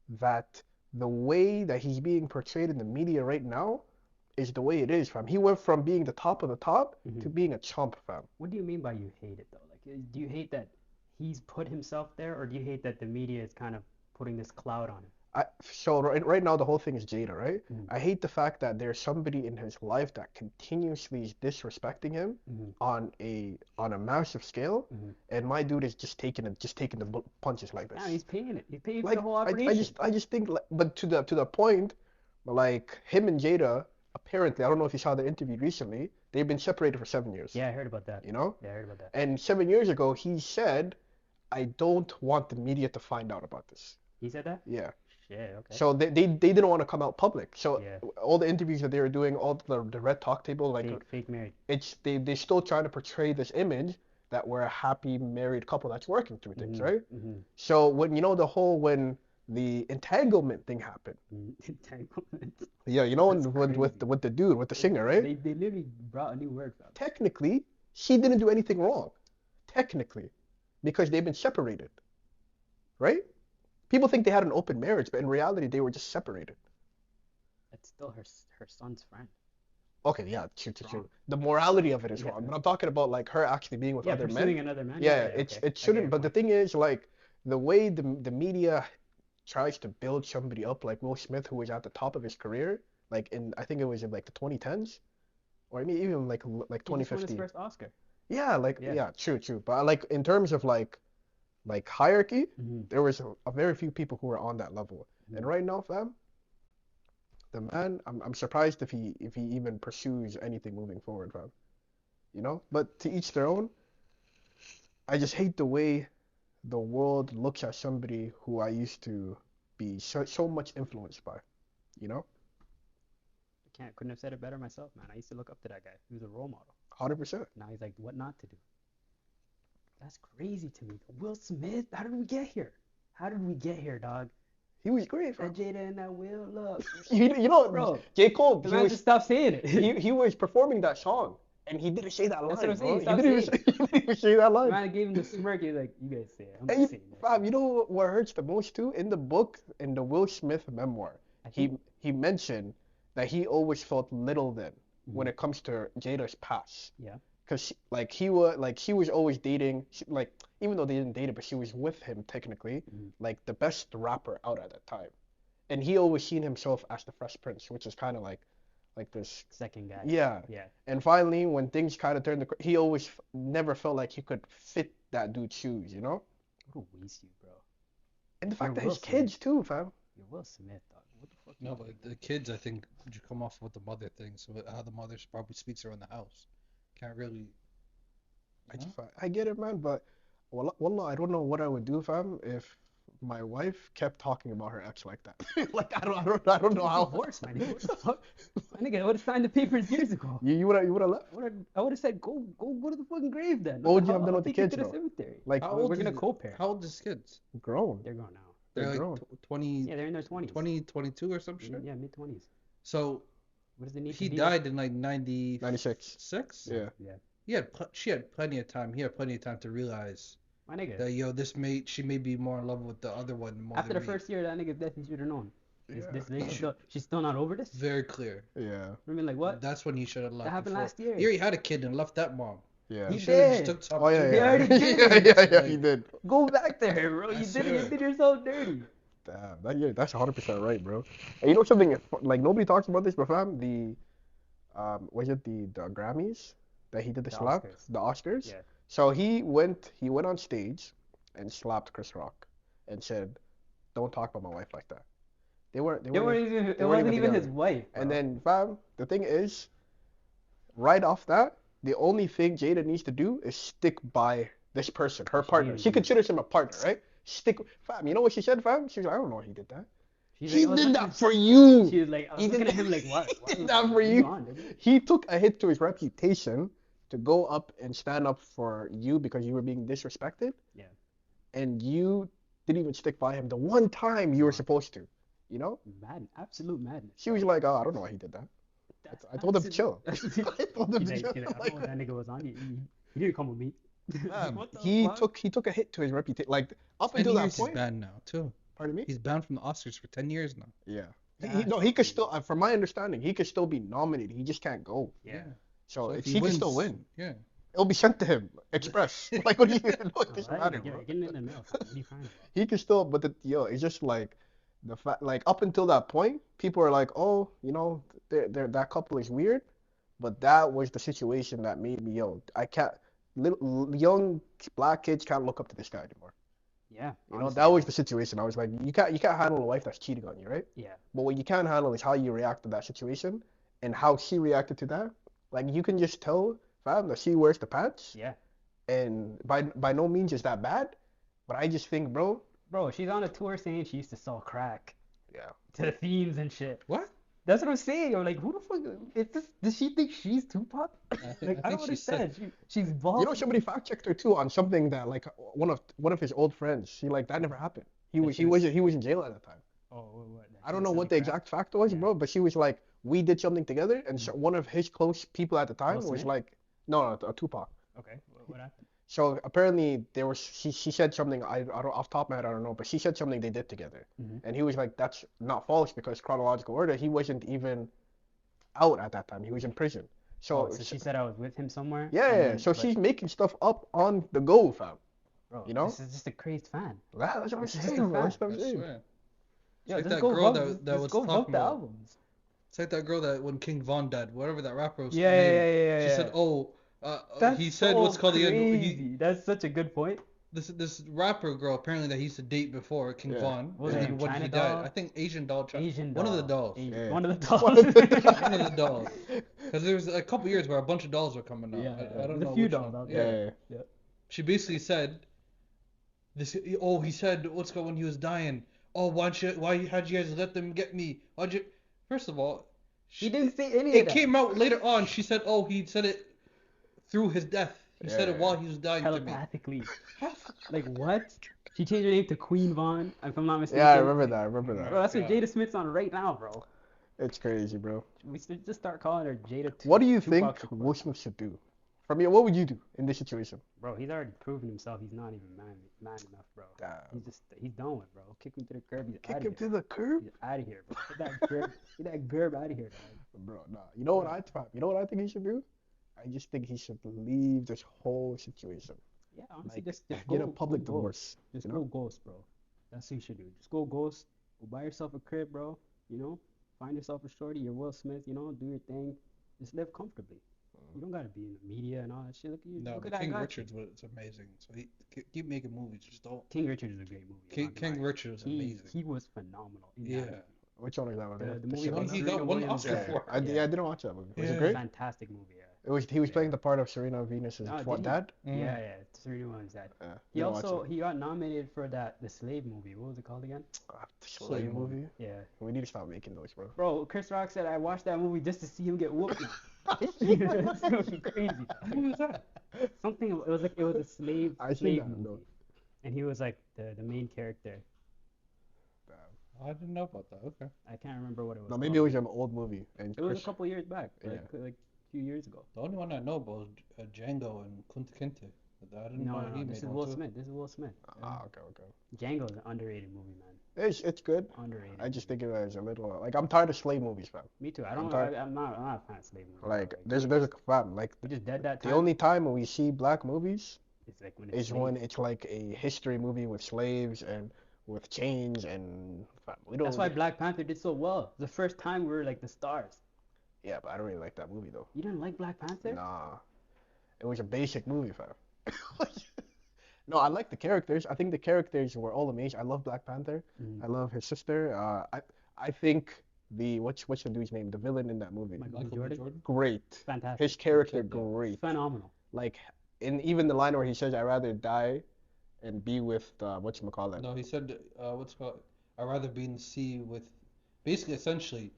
that the way that he's being portrayed in the media right now is the way it is, fam. He went from being the top of the top to being a chump, fam. What do you mean by you hate it though? Like, do you hate that he's put himself there, or do you hate that the media is kind of putting this cloud on him? So right now the whole thing is Jada, right? Mhm. I hate the fact that there's somebody in his life that continuously is disrespecting him Mhm. on a massive scale, Mhm. and my dude is just taking the punches like this. Yeah, he's paying it. He's paying for Like the whole I operation. I just think like, but to the point, like him and Jada, apparently I don't know if you saw the interview recently, they've been separated for 7 years. Yeah, I heard about that. You know? Yeah, I heard about that. And 7 years ago he said, I don't want the media to find out about this. He said that? Yeah. Shit, okay. So they didn't want to come out public. So Yeah. all the interviews that they were doing, all the red talk table, like Fake married. it's they still trying to portray this image that we're a happy married couple that's working through things, right? Mm-hmm. So when when the entanglement thing happened, Entanglement. yeah, you know That's when with the dude, with the singer, right? They literally brought a new word for it. Technically, she didn't do anything wrong. Technically, because they've been separated, right? People think they had an open marriage, but in reality, they were just separated. That's still her son's friend. Okay, yeah, true. Wrong. The morality of it is Yeah. wrong, but I'm talking about like her actually being with Yeah, other pursuing men. another man. Yeah, okay, I it get shouldn't. your But the point. thing is, like the way the media tries to build somebody up, like Will Smith, who was at the top of his career, like I think it was in like the 2010s, or I mean even like He just won his 2015. first Oscar. Yeah, like Yeah. yeah, true. But like in terms of like hierarchy, Mm-hmm. there was a very few people who were on that level. And Mhm. right now, fam, the man, I'm surprised if he even pursues anything moving forward, fam. You know? But to each their own. I just hate the way the world looks at somebody who I used to be so much influenced by, you know? Couldn't have said it better myself, man. I used to look up to that guy. He was a role model. 100%. Now he's like, what not to do. That's crazy to me. Will Smith, how did we get here? How did we get here, dog? He was great, bro. That Jada and that Will, look. You know, Bro, J. Cole, the man just stopped saying it. he was performing that song, and he didn't say that line, That's what I'm saying. bro. He He didn't even say that The line. man gave him the smirk. He's like, you guys say it. I'm And just saying that. fam, you know what hurts the most too? In the book, in the Will Smith memoir, he mentioned that he always felt little then when it comes to Jada's past. Yeah. Cause she was always dating, even though they didn't date it, but she was with him technically, like the best rapper out at that time, and he always seen himself as the Fresh Prince, which is kind of like this Second guy. Yeah. And finally, when things kind of turned, he always never felt like he could fit that dude's shoes, you know? What a waste you, bro. And the fact You're that his Will kids Smith. too, fam. You're Will Smith, dog. What the fuck? No, but the kids, I think, you come off with the mother thing. So how the mother probably speaks around the house. Can't really. I get it, man, but wallah, I don't know what I would do, fam, if my wife kept talking about her ex like that. Like I don't know how. Divorce, man. What the fuck? My nigga, I would have signed the papers years ago. You would have left. I would have said, go to the fucking grave then. What would you have done I'll with the take you kids, to the though? cemetery. Like we're gonna co-parent. How old is kids? grown. They're grown now. They're like grown. 20. Yeah, they're in their 20s. 20, 22 or some shit. Yeah, mid-20s. So What does the need he to be? died in like 96. 96. Yeah. Yeah. She had plenty of time. He had plenty of time to realize My nigga. that she may be more in love with the other one more After than the me. first year, that nigga definitely should have known. Yeah. This lady she's still not over this? Very clear. Yeah. I mean, like, what? That's when he should have left. That happened before. last year. He already had a kid and left that mom. Yeah. He He should have did. just took some. Oh yeah, He yeah. already did. Yeah, he did. Go back there, bro. I You did swear. it. You did yourself dirty. Damn, that's 100% right, bro. And you know something? Like nobody talks about this, but fam, was it the Grammys that he did the slap? Oscars. The Oscars. Yeah. So he went on stage and slapped Chris Rock and said, "Don't talk about my wife like that." It wasn't even his wife. And bro. then, fam, the thing is, right off that, the only thing Jada needs to do is stick by this person, her partner. She considers him a partner, right? Fam, you know what she said, fam? She was like, I don't know what he did that. She's He like, did that for you. She was like, I was He looking did at him like, what? He did that for you. He took a hit to his reputation to go up and stand up for you because you were being disrespected. Yeah. And you didn't even stick by him the one time you were supposed to, you know? Madness, absolute madness. She was like, oh, I don't know why he did that. I told him to chill. I told him He's to like, chill. I don't know what that nigga was on. He didn't come with me. What the He fuck? took a hit to his reputation. Like up 10 until that years he's point. banned now too. Pardon me? He's banned from the Oscars for 10 years now. Yeah. He could still, from my understanding, he could still be nominated. He just can't go. Yeah. So if he can still win. Yeah. It'll be sent to him express. Like what do you know? It Oh, doesn't right? matter, Get bro. it in the mail. What are you crying about? He can still, but it's just like the fact, like up until that point, people are like, oh, you know, that couple is weird, but that was the situation that made me, I can't, young black kids can't look up to this guy anymore. Yeah. You know, that was the situation. I was like, you can't handle a wife that's cheating on you, right? Yeah. But what you can handle is how you react to that situation and how she reacted to that. Like you can just tell, fam, that she wears the pants. Yeah. And by no means is that bad, but I just think, bro. Bro, she's on a tour saying she used to sell crack Yeah. to the fiends and shit. What? That's what I'm saying. I'm like, who the fuck is this? Does she think she's Tupac? Like, I don't think she said- understand. She's bald. You know, somebody fact checked her too on something that like one of his old friends. She like that never happened. He was in jail at that time. Oh, what? I don't know what the exact fact was, Yeah. bro, but she was like, we did something together, and so one of his close people at the time Will was Smith? like, no, Tupac. Okay. What happened? So apparently there was she said something I don't off the top of my head I don't know, but she said something they did together, and he was like, that's not false because chronological order he wasn't even out at that time. He was in prison. So, So she said I was with him somewhere. yeah, and then- so but- she's making stuff up on the go, fam. bro, you know? this is just a crazed fan. That's what I'm It's just saying, a bro. That's fact. what I'm I saying. swear. Yo, like just that go girl vote, that just was go vote talking the about- albums. It's like that girl that when King Von died, whatever that rapper was. Yeah, name, yeah. She said, "Oh, That's he said so what's called crazy. That's such a good point. this rapper girl apparently that he used to date before King Yeah. Von. What was and her then name, when he China died, doll? I think Asian doll. Asian One of the doll. dolls. Asian- Yeah. One of the dolls. One of the- One of the dolls. Because there was a couple years where a bunch of dolls were coming out. Yeah, I don't there's a know few which dolls one. out Yeah, there. yeah. She basically said this. Oh, he said what's called when he was dying. oh, how'd you guys let them get me? First of all, He didn't say any of it that. came out later on. She said, oh, he said it through his death. He said it Yeah. while he was dying to me. Telepathically. Like what? She changed her name to Queen Vaughn, if I'm not mistaken. Yeah, I remember that. Bro, that's what Yeah. Jada Smith's on right now, bro. It's crazy, bro. We should just start calling her Jada. What do you Tupac think Shakur. Will Smith should do? From you, what would you do in this situation? Bro, he's already proven himself. He's not even man enough, bro. Damn. He's done with, bro. Kick him to the curb. He's Kick out him of to here. the curb? He's out of here, bro. Get that gerb out of here, dog. Bro, nah. You know what I think he should do? I just think he should leave this whole situation. Yeah, honestly, Like, just get go, a public go ghost. divorce. Just you go know? ghost, bro. That's what you should do. Just go ghost. Go buy yourself a crib, bro. You know, find yourself a shorty. You're Will Smith. You know, do your thing. Just live comfortably. You don't gotta be in the media and all that shit. Look at you. No, Look but at King that guy. Richards was amazing. So he keep making movies. Just don't. King Richards is a great movie. I'm not gonna King lie. Richards was amazing. He was phenomenal. In Yeah. that. Which one is that one? The movie shit with one? He Serena got one Williams. Oscar for it. I didn't watch that movie. Was Yeah. it great? Fantastic movie. Yeah. He was Yeah. playing the part of Serena Venus's Oh, what, did he? dad? Mm. Yeah. Serena Williams' dad. Yeah, He didn't watch also it. he got nominated for the Slave movie. What was it called again? The Slave movie. Yeah. We need to stop making those, bro. Bro, Chris Rock said I watched that movie just to see him get whooped now. It's gonna be crazy. Who was that? Something it was a slave I seen slave that, movie. no. And he was like the main character. I didn't know about that. Okay. I can't remember what it was. No, maybe it called. was an old movie. And It was a Chris, couple years back, like Yeah. like a few years ago. The only one I know about is Django and Kunta Kinte. I didn't know he This made is one Will too. Smith. This is Will Smith. okay. Django is an underrated movie, man. It's good. Underrated. I just think it was a little like I'm tired of slave movies, fam. Me too. I'm tired. I'm not a fan of slave movies. Like bro. there's a fam. Like we just dead that the time. only time when we see black movies It's like when it's is when it's like a history movie with slaves and with chains and fam, we don't. That's why Black Panther did so well. The first time we were like the stars. Yeah, but I don't really like that movie though. You didn't like Black Panther? Nah, it was a basic movie, fam. No, I like the characters. I think the characters were all amazing. I love Black Panther. Mhm. I love his sister. I think what's the dude's name? The villain in that movie. Michael B. Michael B. Jordan? Jordan. Great. Fantastic. His character Yeah. great. Phenomenal. Like in even the line where he says, "I'd rather die and be with whatchamacallit." No, he said, what's it called? I'd rather be in the sea with, basically, essentially,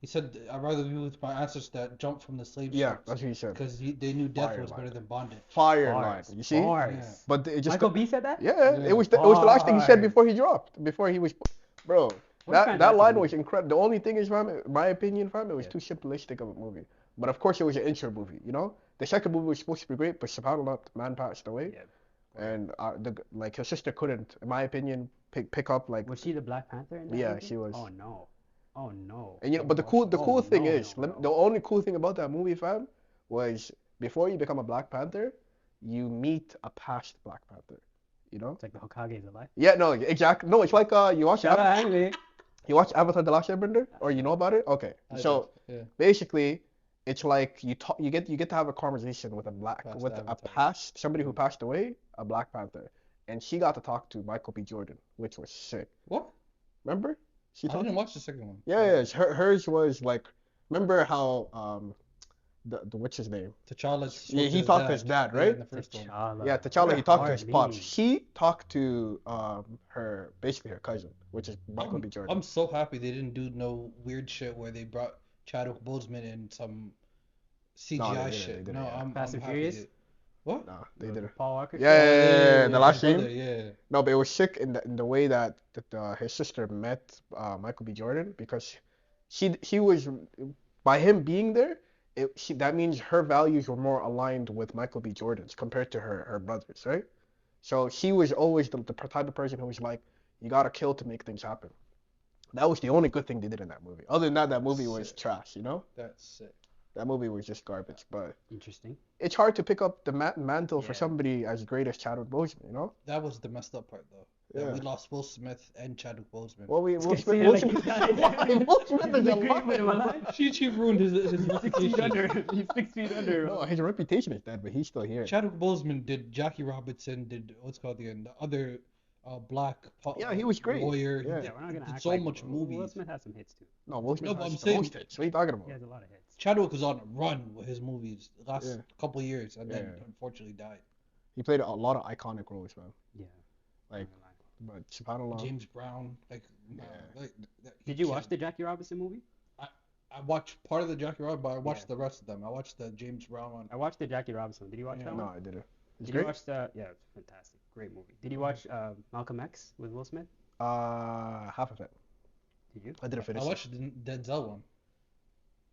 he said, I'd rather be with my ancestors that jumped from the slave Yeah, ships that's what he said. because they knew death Fire was line. better than bondage. Fire line. Bars. You see? Bars. Yeah. But it just Michael B said that? yeah, Yeah. it was the last thing he said Bars. before he dropped. Before he was, bro. What a That fantastic line movie. was incredible. The only thing is, fam, in my opinion, fam, it was Yeah. too simplistic of a movie. But of course, it was an intro movie. You know, the second movie was supposed to be great, but subhanallah, the man passed away, Yeah. and like his sister couldn't, in my opinion, pick up like. Was she the Black Panther in that Yeah, movie? she was. Oh no. Oh no. And but the cool Oh, thing no, is, no, no. the only cool thing about that movie, fam, was before you become a Black Panther, you meet a past Black Panther. You know? It's like the Hokage is alive. Yeah, no, exactly. No, it's like you watch Shout out anime. you watch Avatar: The Last Airbender, or you know about it? Okay, so Yeah. basically, it's like you get to have a conversation with Past a Avatar. past somebody who passed away, a Black Panther, and she got to talk to Michael B. Jordan, which was sick. What? Remember? She I talked. didn't watch the second one. Yeah, hers was like, remember how the what's his name? T'Challa. Yeah, he talked to his dad, Yeah, right? in the first one. T'Challa. Yeah, T'Challa, What he a talked to his hard pops. name. She talked to her basically her cousin, which is Michael B. Jordan. I'm so happy they didn't do no weird shit where they brought Chadwick Boseman in some CGI didn't, shit. they didn't, No, yeah. I'm Fast and happy Furious? they- What? Nah, they The didn't. Paul Walker. Yeah, show? the last brother, scene. Yeah. No, but it was sick in the way that his sister met Michael B. Jordan because she was by him being there. That means her values were more aligned with Michael B. Jordan's compared to her brothers, right? So she was always the type of person who was like, you gotta kill to make things happen. That was the only good thing they did in that movie. Other than that, that movie was Sick. trash, you know? That's sick. That movie was just garbage. But Interesting. it's hard to pick up the mantle for Yeah. somebody as great as Chadwick Boseman, you know? That was the messed up part though. That Yeah. we lost Will Smith and Chadwick Boseman. Well, Will Say Smith, it Will like Smith, he's got it. why? Will Smith is He's great with him alive. alive. She ruined his 6 feet reputation. under. He's 6 feet under. No, his reputation is dead, but he's still here. Chadwick Boseman did Jackie Robinson, did what's called again, the other black Yeah, he was great. lawyer. Yeah. Yeah, we're not gonna did act so like much Will movies. Smith has some hits too. No, Will Smith No, but has I'm the saying- most hits. What are you talking about? He has a lot of hits. Chadwick was on a run with his movies the last Yeah. couple years and then Yeah. unfortunately died. He played a lot of iconic roles, man. Yeah. Like, But subhanallah. James Brown, like, nah, Yeah. like Did you watch the Jackie Robinson movie? I watched part of the Jackie Robinson, but I watched Yeah. the rest of them. I watched the James Brown one. I watched the Jackie Robinson one. Did you watch Yeah. that No, one? I didn't. It's Did great. you watch the? Yeah, it's fantastic. Great movie. Did you watch Malcolm X with Will Smith? Half of it. Did you? I didn't finish I it. watched the Denzel one.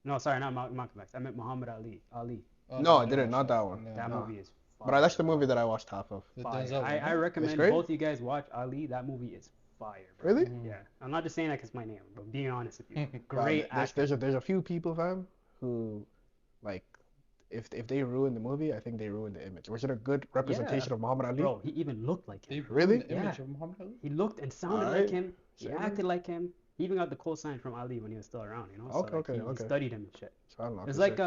No, sorry, not Malcolm X. I meant Muhammad Ali. Ali. Oh, No, I didn't didn't. watch Not that one. Yeah. That No. movie is But fire. that's the movie that I watched half of. The Fire. Denzel one. I recommend great? both you guys watch Ali. That movie is fire, bro. Really? Mhm. Yeah. I'm not just saying that 'cause my name, but being honest with you. Fam, Great actor. there's a few people, fam, who, like, if they ruin the movie, I think they ruin the image. Was it a good representation of Muhammad Ali? Bro, he even looked like They him. Really? ruined the image Yeah. of Muhammad Ali. He looked and sounded Alright. like him. He Same. acted like him. He even got the cosign from Ali when he was still around, you know? Okay, so, like, he okay. studied him and shit. SubhanAllah, It's for like, sure.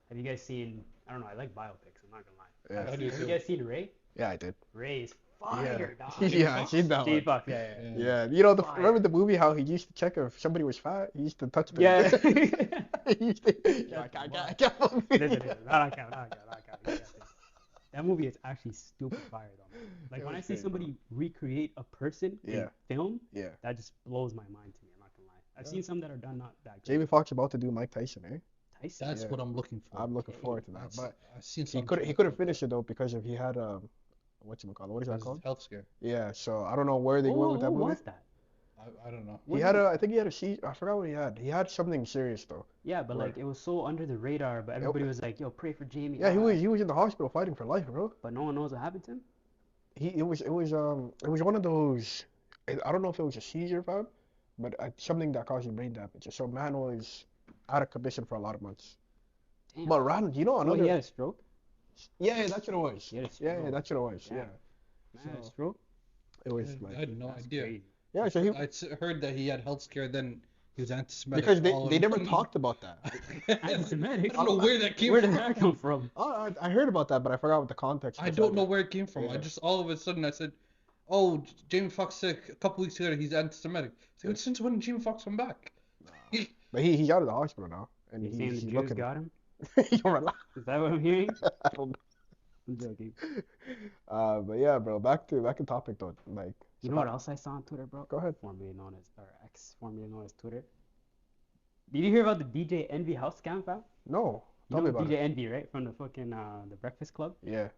have you guys seen, I don't know, I like biopics, I'm not gonna lie. Yeah. I do Have you too. guys seen Ray? Yeah, I did. Ray is fire, dog. Yeah, I seen that Jamie one. Foxx, yeah. Yeah, you know, Fire. remember the movie how he used to check if somebody was fat? He used to touch them. Yeah. He used to, I can't believe Listen, not count. That movie is actually stupid fire, though. Man. Like, It when I was see great, somebody recreate a person in Yeah. film, Yeah. that just blows my mind to me, I'm not gonna lie. I've seen some that are done not that good. Jamie Foxx about to do Mike Tyson, eh? Tyson? That's Yeah. what I'm looking for. I'm looking forward to that. That's- But I've seen he some. couldn't finish it though because he had whatchamacallit, what is that called? Health scare. Yeah, so I don't know where they went with that What movie. was that? I don't know. I think he had a seizure. I forgot what he had. He had something serious though. Yeah, but Word. like it was so under the radar, but everybody was like, "Yo, pray for Jamie." Yeah, he was in the hospital fighting for life, bro. But no one knows what happened to him. It was one of those. I don't know if it was a seizure, fam, but something that caused him brain damage. So man was out of commission for a lot of months. Damn. But Ron, you know Oh, another. he had a stroke. Yeah, that's what it was. He had a Yeah, stroke. that's what it was. Yeah. Yeah, Man, had a So- stroke. it was I like. had no That's idea. crazy. Yeah, so he I heard that he had health scare, then he was anti-Semitic. because all they of never them. talked about that. Anti-Semitic. I don't know where that came Where from. did that come from? Oh, I heard about that, but I forgot what the context. I was don't of know it. where it came from. I Yeah. just all of a sudden I said, "Oh, Jamie Foxx sick." A couple weeks later, he's anti-Semitic. It's like, since when did Jamie Foxx come back? But he's out of the hospital now, and You saying the he's Jews looking. got him? You're relax. Is that what I'm hearing? I don't I'm joking. know. But yeah, bro. Back to topic though. Like, You know what else I saw on Twitter, bro? Go ahead. Formerly known as, or X, formerly known as Twitter. Did you hear about the DJ Envy house scam, fam? No, You tell me know about DJ it. Envy, right? From the fucking the Breakfast Club. Yeah.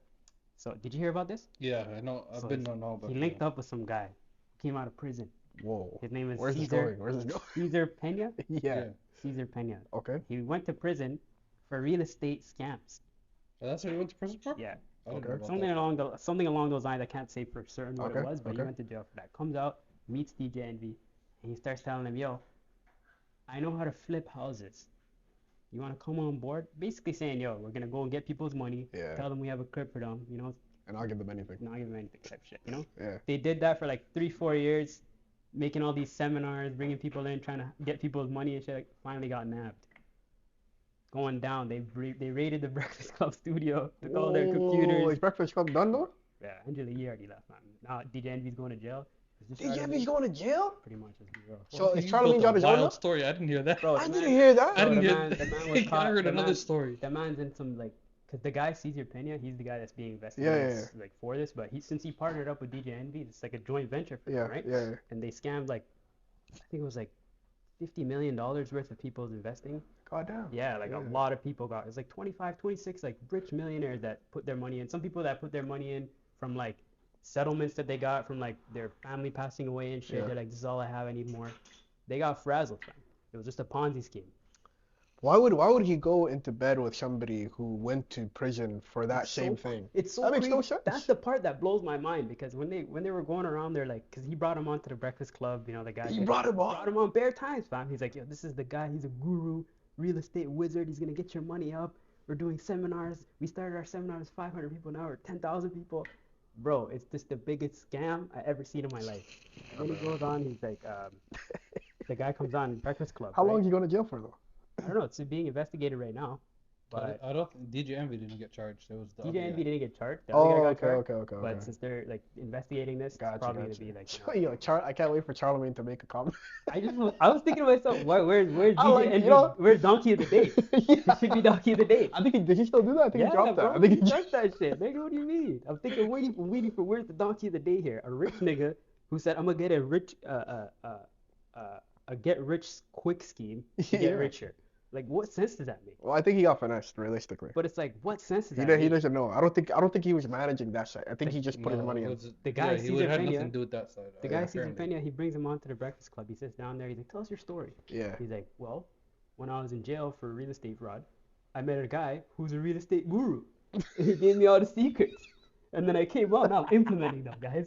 So did you hear about this? Yeah, I know. I've So been on all about. He linked up with some guy. Came out of prison. Whoa. His name is Where's this Caesar. going? Where's this going? Caesar Pena. Yeah. Caesar Pena. Okay. He went to prison for real estate scams. Oh, that's what he went to prison for? Yeah. I didn't Okay. know about Something along those lines. I can't say for certain what it Okay, was, but he okay. went to jail for that. Comes out, meets DJ Envy, and he starts telling him, "Yo, I know how to flip houses. You want to come on board?" Basically saying, "Yo, we're gonna go and get people's money. Yeah. Tell them we have a crib for them. You know, And I'll give them anything. not give them anything type shit. You know." Yeah. They did that for like 3-4 years, making all these seminars, bringing people in, trying to get people's money and shit. Like, finally got nabbed. Going down, they raided the Breakfast Club studio, took all their Whoa, computers. is Breakfast Club done though? Yeah, Angela Yee already left, man. Now DJ Envy's going to jail. It's just DJ Charlamagne- Envy's going to jail? Pretty much, let's be real. So You is built Charlamagne a on his own wild now? story. I didn't hear that. Bro, I the didn't man- hear that. I bro, didn't the hear. man- the man was caught- I heard the another man- story. The man's in some like, cause the guy Caesar Pena, he's the guy that's being investigated like for this, but since he partnered up with DJ Envy, it's like a joint venture for Yeah, him, right? yeah. And they scammed like, I think it was like $50 million worth of people's investing. God damn. Yeah, like a Yeah. lot of people got. It's like 25, 26 like rich millionaires that put their money in. Some people that put their money in from like settlements that they got from like their family passing away and shit. Yeah. They're like, this is all I have. I need more. They got frazzled, man. It was just a Ponzi scheme. Why would he go into bed with somebody who went to prison for that It's same so- thing? It's so That makes no crazy. sense. That's the part that blows my mind because when they were going around, they're like, because he brought him onto the Breakfast Club, you know, the guy. He brought him Brought on. him on bare times, fam. He's like, yo, this is the guy. He's a guru, real estate wizard. He's gonna get your money up. We're doing seminars. We started our seminars 500 people. Now we're 10,000 people. Bro, it's just the biggest scam I ever seen in my life. And then he goes on. He's like, the guy comes on Breakfast Club. How long right? is he going to jail for though? I don't know. It's being investigated right now. But I don't think DJ Envy didn't get charged. It was the DJ other Envy guy. didn't get charged. The other guy Oh, got okay, charged. okay. But since they're like investigating this, it's Gotcha, probably gotcha. gonna be like, Yo, I can't wait for Charlemagne to make a comment. I was thinking to myself, where's I DJ like, Envy? you know- Where's Donkey of the Day? He should be Donkey of the Day. I think did he still do that? I think he dropped bro, that. I think he dropped that shit. Nigga, what do you mean? I'm thinking, waiting for where's the Donkey of the Day here? A rich nigga who said, I'm gonna get a rich, a get rich quick scheme to get Yeah. richer. Like, what sense does that make? Well, I think he got finessed, realistically. But it's like, what sense does He, that he make? doesn't know. I don't think he was managing that side. I think he just put his money in. The guy, he Cesar would have Pena- nothing to do with that side. The guy, Cesar apparently. Pena, he brings him onto the Breakfast Club. He sits down there. He's like, tell us your story. Yeah. He's like, well, when I was in jail for real estate fraud, I met a guy who's a real estate guru. He gave me all the secrets. And then I came out and I'm implementing them, guys.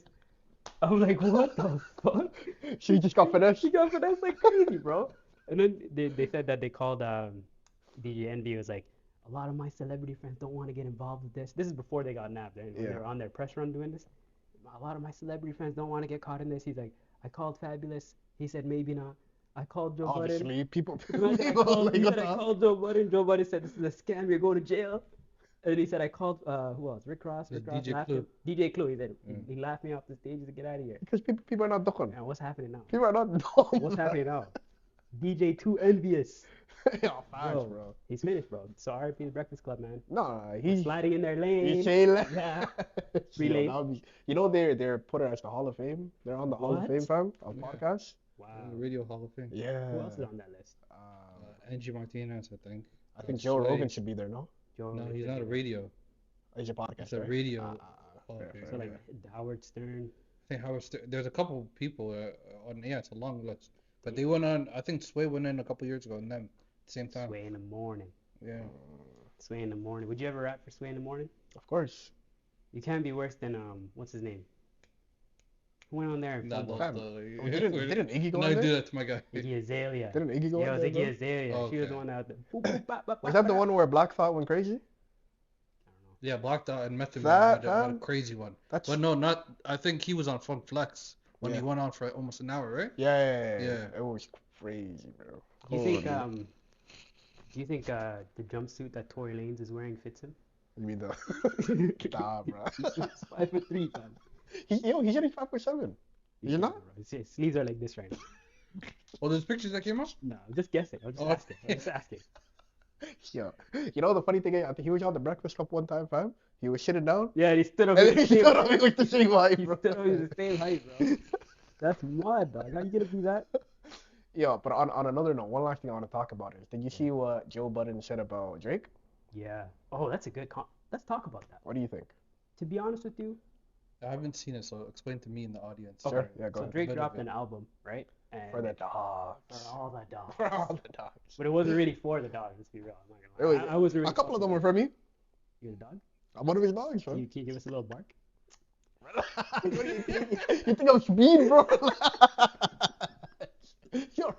I'm like, what the fuck? She just got finessed. She got finessed like crazy, bro. And then they said that they called DJ Envy. Was like, a lot of my celebrity friends don't want to get involved with this. This is before they got nabbed. They Yeah. were on their press run doing this. A lot of my celebrity friends don't want to get caught in this. He's like, I called Fabulous. He said maybe not. I called Joe Budden. Obviously, people. He said, I people called, like, he what said, I the- called Joe Budden. Joe Budden said, this is a scam. You're going to jail. And he said, I called, who else? Rick Ross. Rick Ross DJ laughed Clue. him. DJ Clue. He said, he laughed me off the stage to get out of here. Because people are not ducking. And what's happening now? People are not dumb. What's happening now? DJ Too Envious. Yo, facts, Bro, bro. He's finished, bro. So RIP the Breakfast Club, man. Nah, he's Sliding in their lane. he's chilling. Yeah. Yo, Relay. that would be- you know they're put as the Hall of Fame. They're on the Hall of What? Fame, fam, on Yeah. podcast. Wow. Radio Hall of Fame. Yeah. Who else is on that list? Angie Martinez, I think. I think Sway. Joe Rogan should be there, no? Joe. No, he's not a radio. He's a podcast. It's a right? radio. Hall fair, of Fame. fair. So like Howard Stern. I think there's a couple people on. Yeah, it's a long list. But they went on. I think Sway went in a couple years ago, and them at the same time. Sway in the morning. Yeah. Sway in the morning. Would you ever rap for Sway in the morning? Of course. You can't be worse than what's his name? Who went on there? and Nah, fumbled? Fam. the- Oh, didn't Iggy go No, on do there? that to my guy. Iggy Azalea. Didn't Iggy go Yeah, on it was there? Iggy though? Azalea. Oh, She was okay. the one out there. Boop, boop, bop, bop, Was bop, that the bop. one where Black Thought went crazy? I don't know. Yeah, Blacked Out and Method That, Man had a fam? crazy one. That's But no, not. I think he was on Fun Flex when he Yeah. went on for almost an hour, right? yeah. Yeah. It was crazy, bro. Do you think Holy- the jumpsuit that Tory Lanez is wearing fits him? You mean the nah, bro. He's 5'3", fam. He's only 5'7". Is he not? His sleeves are like this right now. Oh, there's pictures that came out. No, I'm just guessing. I'm just Oh. asking. I'm just asking. Yeah. You know the funny thing is, I think he was on the Breakfast Club one time, fam. He was sitting down, Yeah, he stood up. and in then the he same stood up height. with the same height, He bro. stood up in the same height, bro. That's mad, dog. How you gonna do that? Yeah, but on another note, one last thing I want to talk about is, did you see what Joe Budden said about Drake? Yeah. Oh, that's a good let's talk about that. What do you think? To be honest with you, I haven't seen it, so explain to me in the audience. Okay. Sure. Yeah, go so ahead. Drake Bit of dropped it. an album, right? And For the dogs. for all the dogs. For all the dogs. But it wasn't really for the dogs. Let's be real. I'm not It gonna was, lie. I wasn't really. a couple of them were fucking from me. You a dog? I'm one of his dogs, Can fam. you give us a little bark? What do you think? You think I'm speed, bro? Yo,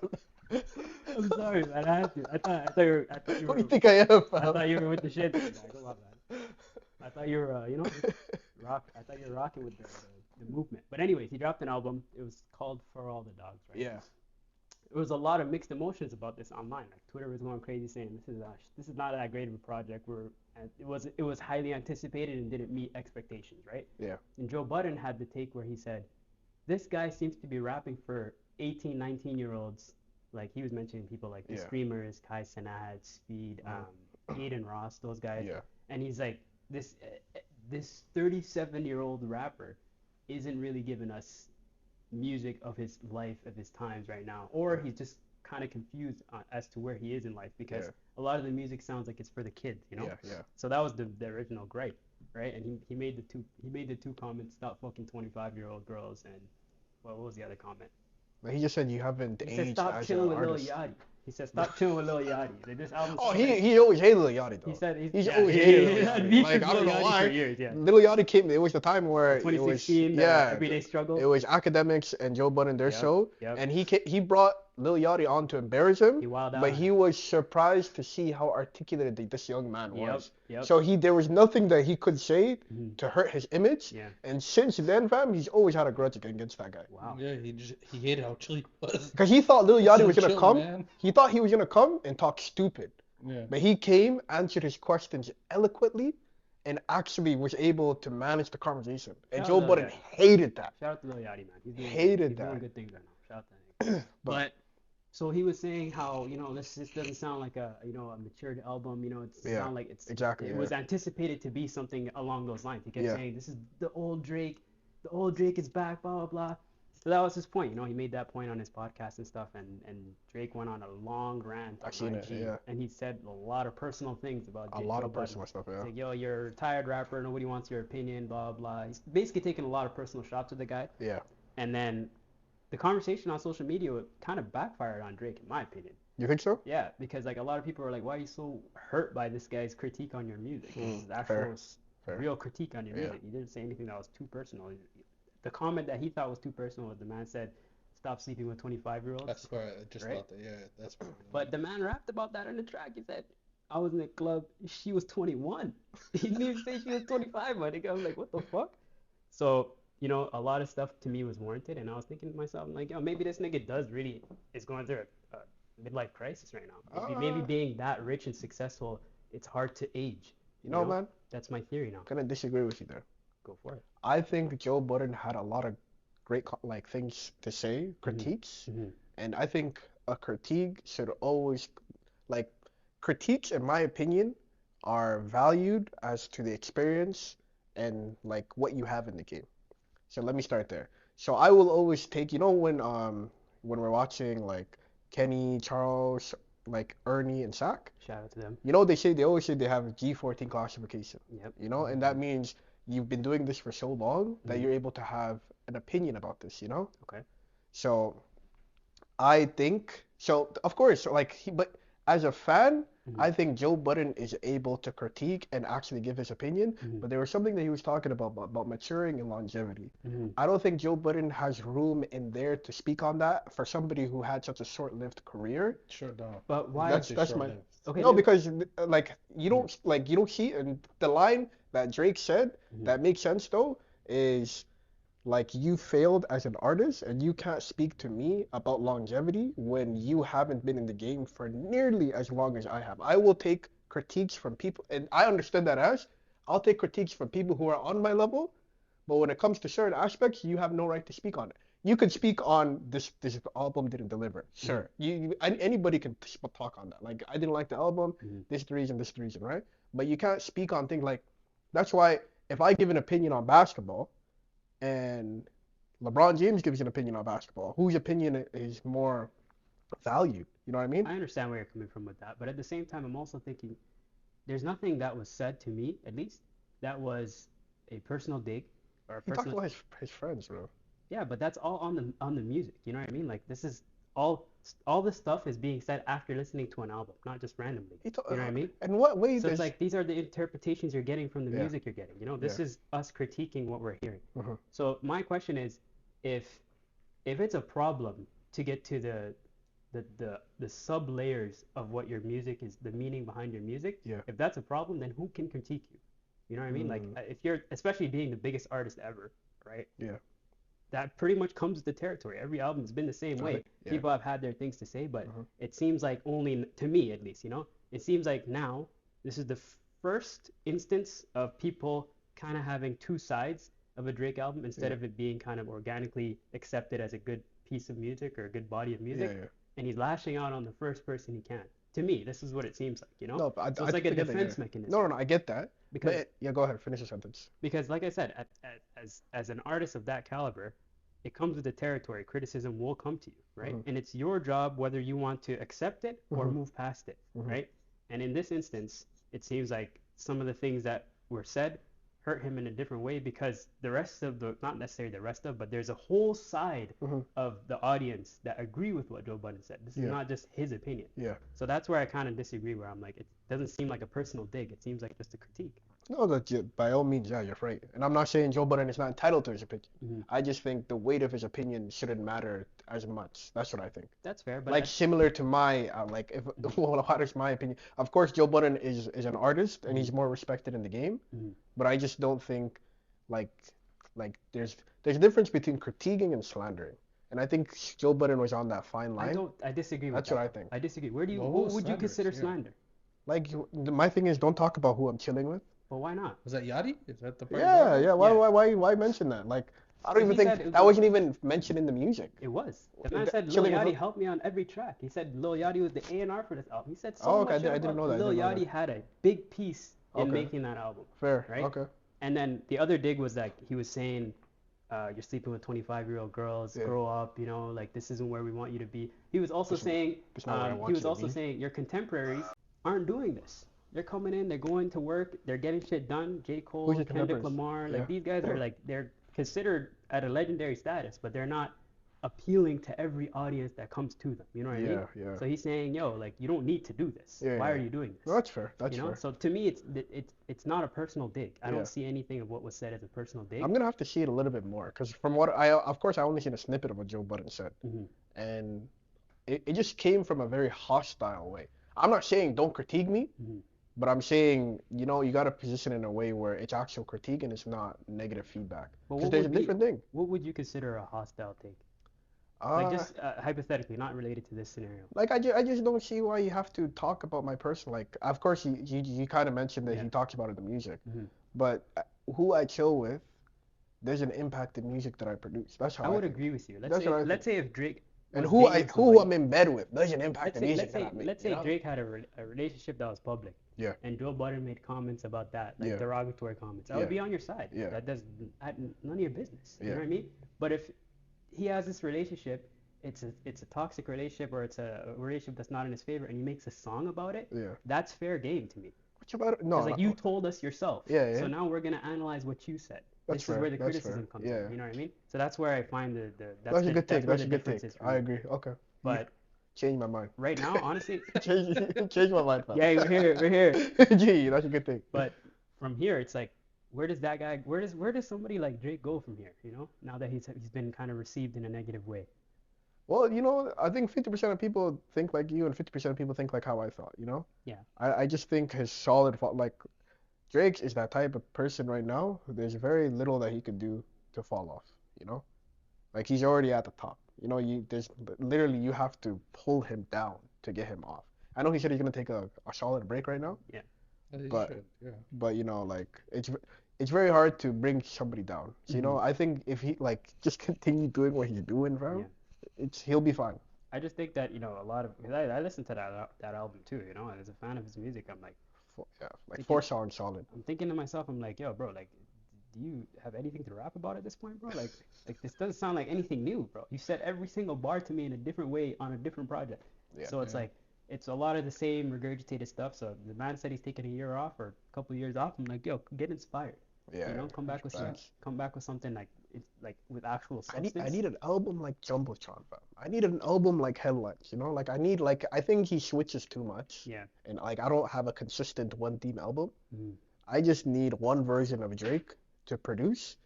I'm sorry, man. I had to. I thought you were. what do you think I am, I fam? thought you were with the shit. Come on, man. I thought you were, I thought you were rocking with the movement. But anyways, he dropped an album. It was called For All the Dogs, right? Yeah. There was a lot of mixed emotions about this online. Like Twitter was going crazy, saying this is not that great of a project. And it was highly anticipated and didn't meet expectations, right? Yeah. And Joe Budden had the take where he said, this guy seems to be rapping for 18, 19-year-olds. Like he was mentioning people like the Yeah. Screamers, Kai Cenat, Speed, Aiden Ross, those guys. Yeah. And he's like, this 37-year-old rapper isn't really giving us music of his life, of his times right now, or he's just kind of confused as to where he is in life, because Yeah. a lot of the music sounds like it's for the kids, you know. Yeah. So that was the original gripe, right? And he made the two comments: stop fucking 25-year-old girls, and what was the other comment? But he just said you haven't He said aged stop as chilling an with Lil artist. Yachty. He said stop chilling with Lil Yachty. Like, this album. Oh, he always hated Lil Yachty though. He said he's yeah, always he hated Lil had Yachty. beef Like, with I don't Lil know Yachty why. for years, yeah. Lil Yachty came. It was the time where it was 2016, Everyday Struggle. It was Academics and Joe Budden their Yep, show, yep. and he brought Lil Yachty on to embarrass him. He wilded out But on he him. was surprised to see how articulate this young man Yep, was. yep. So there was nothing that he could say Mhm. to hurt his image. Yeah. And since then, fam, he's always had a grudge against that guy. Wow. Yeah, he hated how chill he was. Because he thought Lil Yachty was gonna Chill, come. man. He thought he was gonna come and talk stupid. Yeah. But he came, answered his questions eloquently, and actually was able to manage the conversation. And Shout out Joe to Lil Budden Yachty. hated that. Shout out to Lil Yachty, man. Hated He's doing that. good things right now. Shout out to him. But But so he was saying how, this doesn't sound like a matured album. It's yeah, sound like exactly. it Yeah. was anticipated to be something along those lines. He kept Yeah. saying this is the old Drake. The old Drake is back, blah blah blah. So that was his point. He made that point on his podcast and stuff, and Drake went on a long rant I've on seen it, IG, yeah. and he said a lot of personal things about A Joe lot of Budden. personal stuff, He's yeah. like, yo, you're a tired rapper, nobody wants your opinion, blah blah. He's basically taking a lot of personal shots at the guy. Yeah. And then the conversation on social media kind of backfired on Drake, in my opinion. You think so? Yeah, because like a lot of people are like, why are you so hurt by this guy's critique on your music? This is fair. actual real critique on your Yeah. music. He didn't say anything that was too personal. The comment that he thought was too personal was the man said, stop sleeping with 25-year-olds. That's where I just Right? thought that. Yeah, that's. But the man rapped about that on the track. He said, I was in a club, she was 21. He didn't even say she was 25, my nigga. I'm like, what the fuck? So, a lot of stuff to me was warranted, and I was thinking to myself, I'm like, yo, maybe this nigga is going through a midlife crisis right now. Maybe being that rich and successful, it's hard to age. You know, man, That's my theory now. I'm gonna disagree with you there. Go for it. I think Joe Budden had a lot of great things to say, critiques, Mhm. and I think a critique should always critiques, in my opinion, are valued as to the experience and what you have in the game. So let me start there. So I will always take, when we're watching Kenny, Charles, Ernie and Sack, Shout out to them. they always say they have a G14 classification. Yep. And that means you've been doing this for so long that you're able to have an opinion about this, Okay. So I think so. Of course, but as a fan, I think Joe Budden is able to critique and actually give his opinion. But there was something that he was talking about maturing and longevity. I don't think Joe Budden has room in there to speak on that for somebody who had such a short-lived career. Sure don't. But why? That's my Okay. no, because you don't see, and the line that Drake said that makes sense though is you failed as an artist and you can't speak to me about longevity when you haven't been in the game for nearly as long as I have. I will take critiques from people, and I understood that as I'll take critiques from people who are on my level, but when it comes to certain aspects, you have no right to speak on it. You could speak on this album didn't deliver. Sure. Anybody can talk on that. I didn't like the album, this is the reason, right? But you can't speak on things that's why if I give an opinion on basketball and LeBron James gives an opinion on basketball, whose opinion is more valued? You know what I mean? I understand where you're coming from with that, but at the same time, I'm also thinking there's nothing that was said to me, at least, that was a personal dig or a He talks personal. about his friends, bro. Yeah, but that's all on the music. You know what I mean? This is all this stuff is being said after listening to an album, not just randomly. You know what I mean? In what way So does it's these are the interpretations you're getting from the Yeah. music you're getting. This Yeah. is us critiquing what we're hearing. Mhm. So my question is, if it's a problem to get to the sub layers of what your music is, the meaning behind your music, Yeah. if that's a problem, then who can critique you? You know what I mean? If you're, especially being the biggest artist ever, right? Yeah. That pretty much comes with the territory. Every album's been the same way. Yeah. People have had their things to say, but it seems like only, to me at least, it seems like now this is the first instance of people kind of having two sides of a Drake album instead of it being kind of organically accepted as a good piece of music or a good body of music. Yeah. And he's lashing out on the first person he can. To me, this is what it seems like, No, but So it's like a get that, defense yeah. mechanism. No, I get that. Because Yeah, go ahead, finish the sentence. because like I said, as an artist of that caliber, it comes with the territory. Criticism will come to you, right? And it's your job whether you want to accept it or move past it, right? And in this instance, it seems like some of the things that were said hurt him in a different way because the rest of not necessarily the rest of, but there's a whole side of the audience that agree with what Joe Budden said. This is not just his opinion. Yeah. So that's where I kind of disagree, where I'm like, it doesn't seem like a personal dig. It seems like just a critique. No, by all means, yeah, you're right. And I'm not saying Joe Budden is not entitled to his opinion. I just think the weight of his opinion shouldn't matter as much. That's what I think. That's fair, but Similar to my if what is my opinion? Of course, Joe Budden is an artist and he's more respected in the game. But I just don't think there's a difference between critiquing and slandering. And I think Joe Budden was on that fine line. I disagree with That's that. what I think. I disagree. What would you slanderous? consider Yeah. slander? Like my thing is, don't talk about who I'm chilling with. But why not? Was that Yachty? Is that the part? Yeah, yeah. Why, Yeah. why mention that? Like, I don't He even think said it that was- wasn't even mentioned in the music. It was. The man The- said Lil chilling with Yachty who? helped me on every track. He said Lil Yachty was the A&R for this album. He said so Oh, okay, much shit I didn't about know that, I Lil didn't know Yachty that. had a big piece in Okay. making that album. Fair. Right? Okay. And then the other dig was like he was saying, you're sleeping with 25-year-old girls. Yeah. Grow up. You know, like this isn't where we want you to be. He was also saying, it's not where I want he was you to also be. saying your contemporaries aren't doing this. They're coming in. They're going to work. They're getting shit done. J. Cole, Who's your Kendrick contemporaries? Lamar. Like Yeah. these guys are like they're considered at a legendary status, but they're not appealing to every audience that comes to them. You know what I mean? Yeah, yeah. So he's saying, yo, like you don't need to do this. Yeah, Why yeah. are you doing this? No, that's fair. That's You know? fair. So to me, it's not a personal dig. I Yeah. don't see anything of what was said as a personal dig. I'm gonna have to see it a little bit more, because from what of course, I only seen a snippet of what Joe Budden said, Mhm. and it just came from a very hostile way. I'm not saying don't critique me, Mhm. but I'm saying, you know, you gotta position it in a way where it's actual critique and it's not negative feedback. But Because what there's a would be- different thing. What would you consider a hostile take? Like just hypothetically, not related to this scenario. Like I just don't see why you have to talk about my personal. Like, of course you kind of mentioned that Yeah. he talks about it in the music, Mhm. but who I chill with, there's an impact in music that I produce. That's how I would think. agree with you. That's what I Let's say if Drake And was who dating who somebody- I'm in bed with, there's an impact in music let's say that I make. let's you say know? Drake had a relationship that was public. Yeah. And Joe Budden made comments about that, like Yeah. derogatory comments. I Yeah. would be on your side. Yeah. That does none of your business. You Yeah. know what I mean? But if he has this relationship, it's a toxic relationship or it's a relationship that's not in his favor, and he makes a song about it, Yeah. that's fair game to me. What about it? No, It's like you told us yourself. Yeah, yeah. So now we're gonna analyze what you said. That's This is fair, where the that's criticism fair, comes yeah. in. You know what I mean? So that's where I find that's a good take. where That's a the good difference take. is for I me. agree. Okay. But Change my mind. right now, honestly, change my mind. Fam. yeah, we're here, we're here. Gee, that's a good thing. But from here, it's like, where does somebody like Drake go from here? You know, now that he's been kind of received in a negative way. Well, you know, I think 50% of people think like you and 50% of people think like how I thought, you know? Yeah. I just think his solid, like, Drake is that type of person right now. There's very little that he could do to fall off, you know? Like, he's already at the top. You know, there's literally, you have to pull him down to get him off. I know he said he's going to take a solid break right now, As he But- should, yeah. but, you know, like, it's very hard to bring somebody down. So, you know, I think if he, like, just continue doing what he's doing, fam, he'll be fine. I just think that, you know, a lot of, because I listened to that album too, you know, as a fan of his music, I'm like, Yeah, like Think 4 it- songs solid. I'm thinking to myself, I'm like, yo, bro, like, do you have anything to rap about at this point, bro? Like this doesn't sound like anything new, bro. You said every single bar to me in a different way on a different project. Yeah. So it's like, it's a lot of the same regurgitated stuff. So the man said he's taking a year off or a couple of years off. I'm like, yo, get inspired. Yeah. You know, come back with facts. something like it's like with actual I substance. need an album like Jumbotron, fam. I need an album like Headlights, you know? Like I think he switches too much. Yeah. And like I don't have a consistent one theme album. Mhm. I just need one version of Drake to produce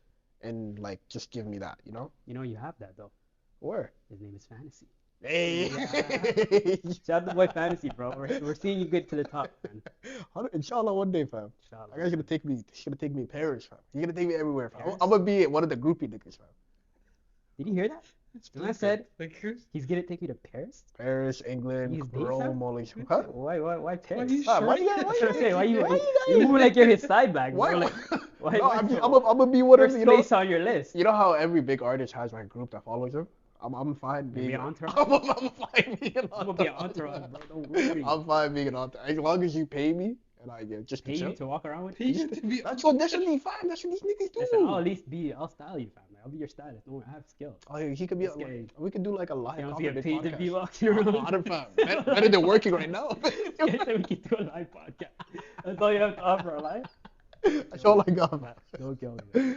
and like just give me that, you know? You know, you have that though. Where? His name is Fantasy. Hey. Shout out to boy Fantasy, bro. We're seeing you good to the top, man. Inshallah one day, fam. Inshallah. That guy's gonna take me. He's gonna take me to Paris, fam. He's gonna take me everywhere, fam. Paris? I'm gonna be one of the groupie niggas, fam. Did you hear that? The man said Lakers? he's gonna take me to Paris. Paris, England, He's deep, Rome, fam? all these. Huh? Why Paris? you Fam, why sure? you guys? That's what I'm saying. Why you guys- you move like you're his side bag, Why? bro? Like, why? No, why I'm first gonna be one of you know. place on your list? You know how every big artist has like a group that follows him. I'm fine Maybe being an entourage? I'm fine being an I'm gonna be an entourage, bro. Don't worry. I'm fine being an entourage as long as you pay me and I get just Pay chill. you to walk around with He you. used to be That's what be fine. That's what these niggas do. Listen, I'll at least I'll style you, fam. I'll be your stylist. Don't worry, I have skill. Oh, yeah, he could be. This guy- We could do like a live You don't comedy get paid to be podcast. walking around. Better than working right now. I said we could do a live podcast. That's all you have to offer, life. That's all I got, man. Don't kill me.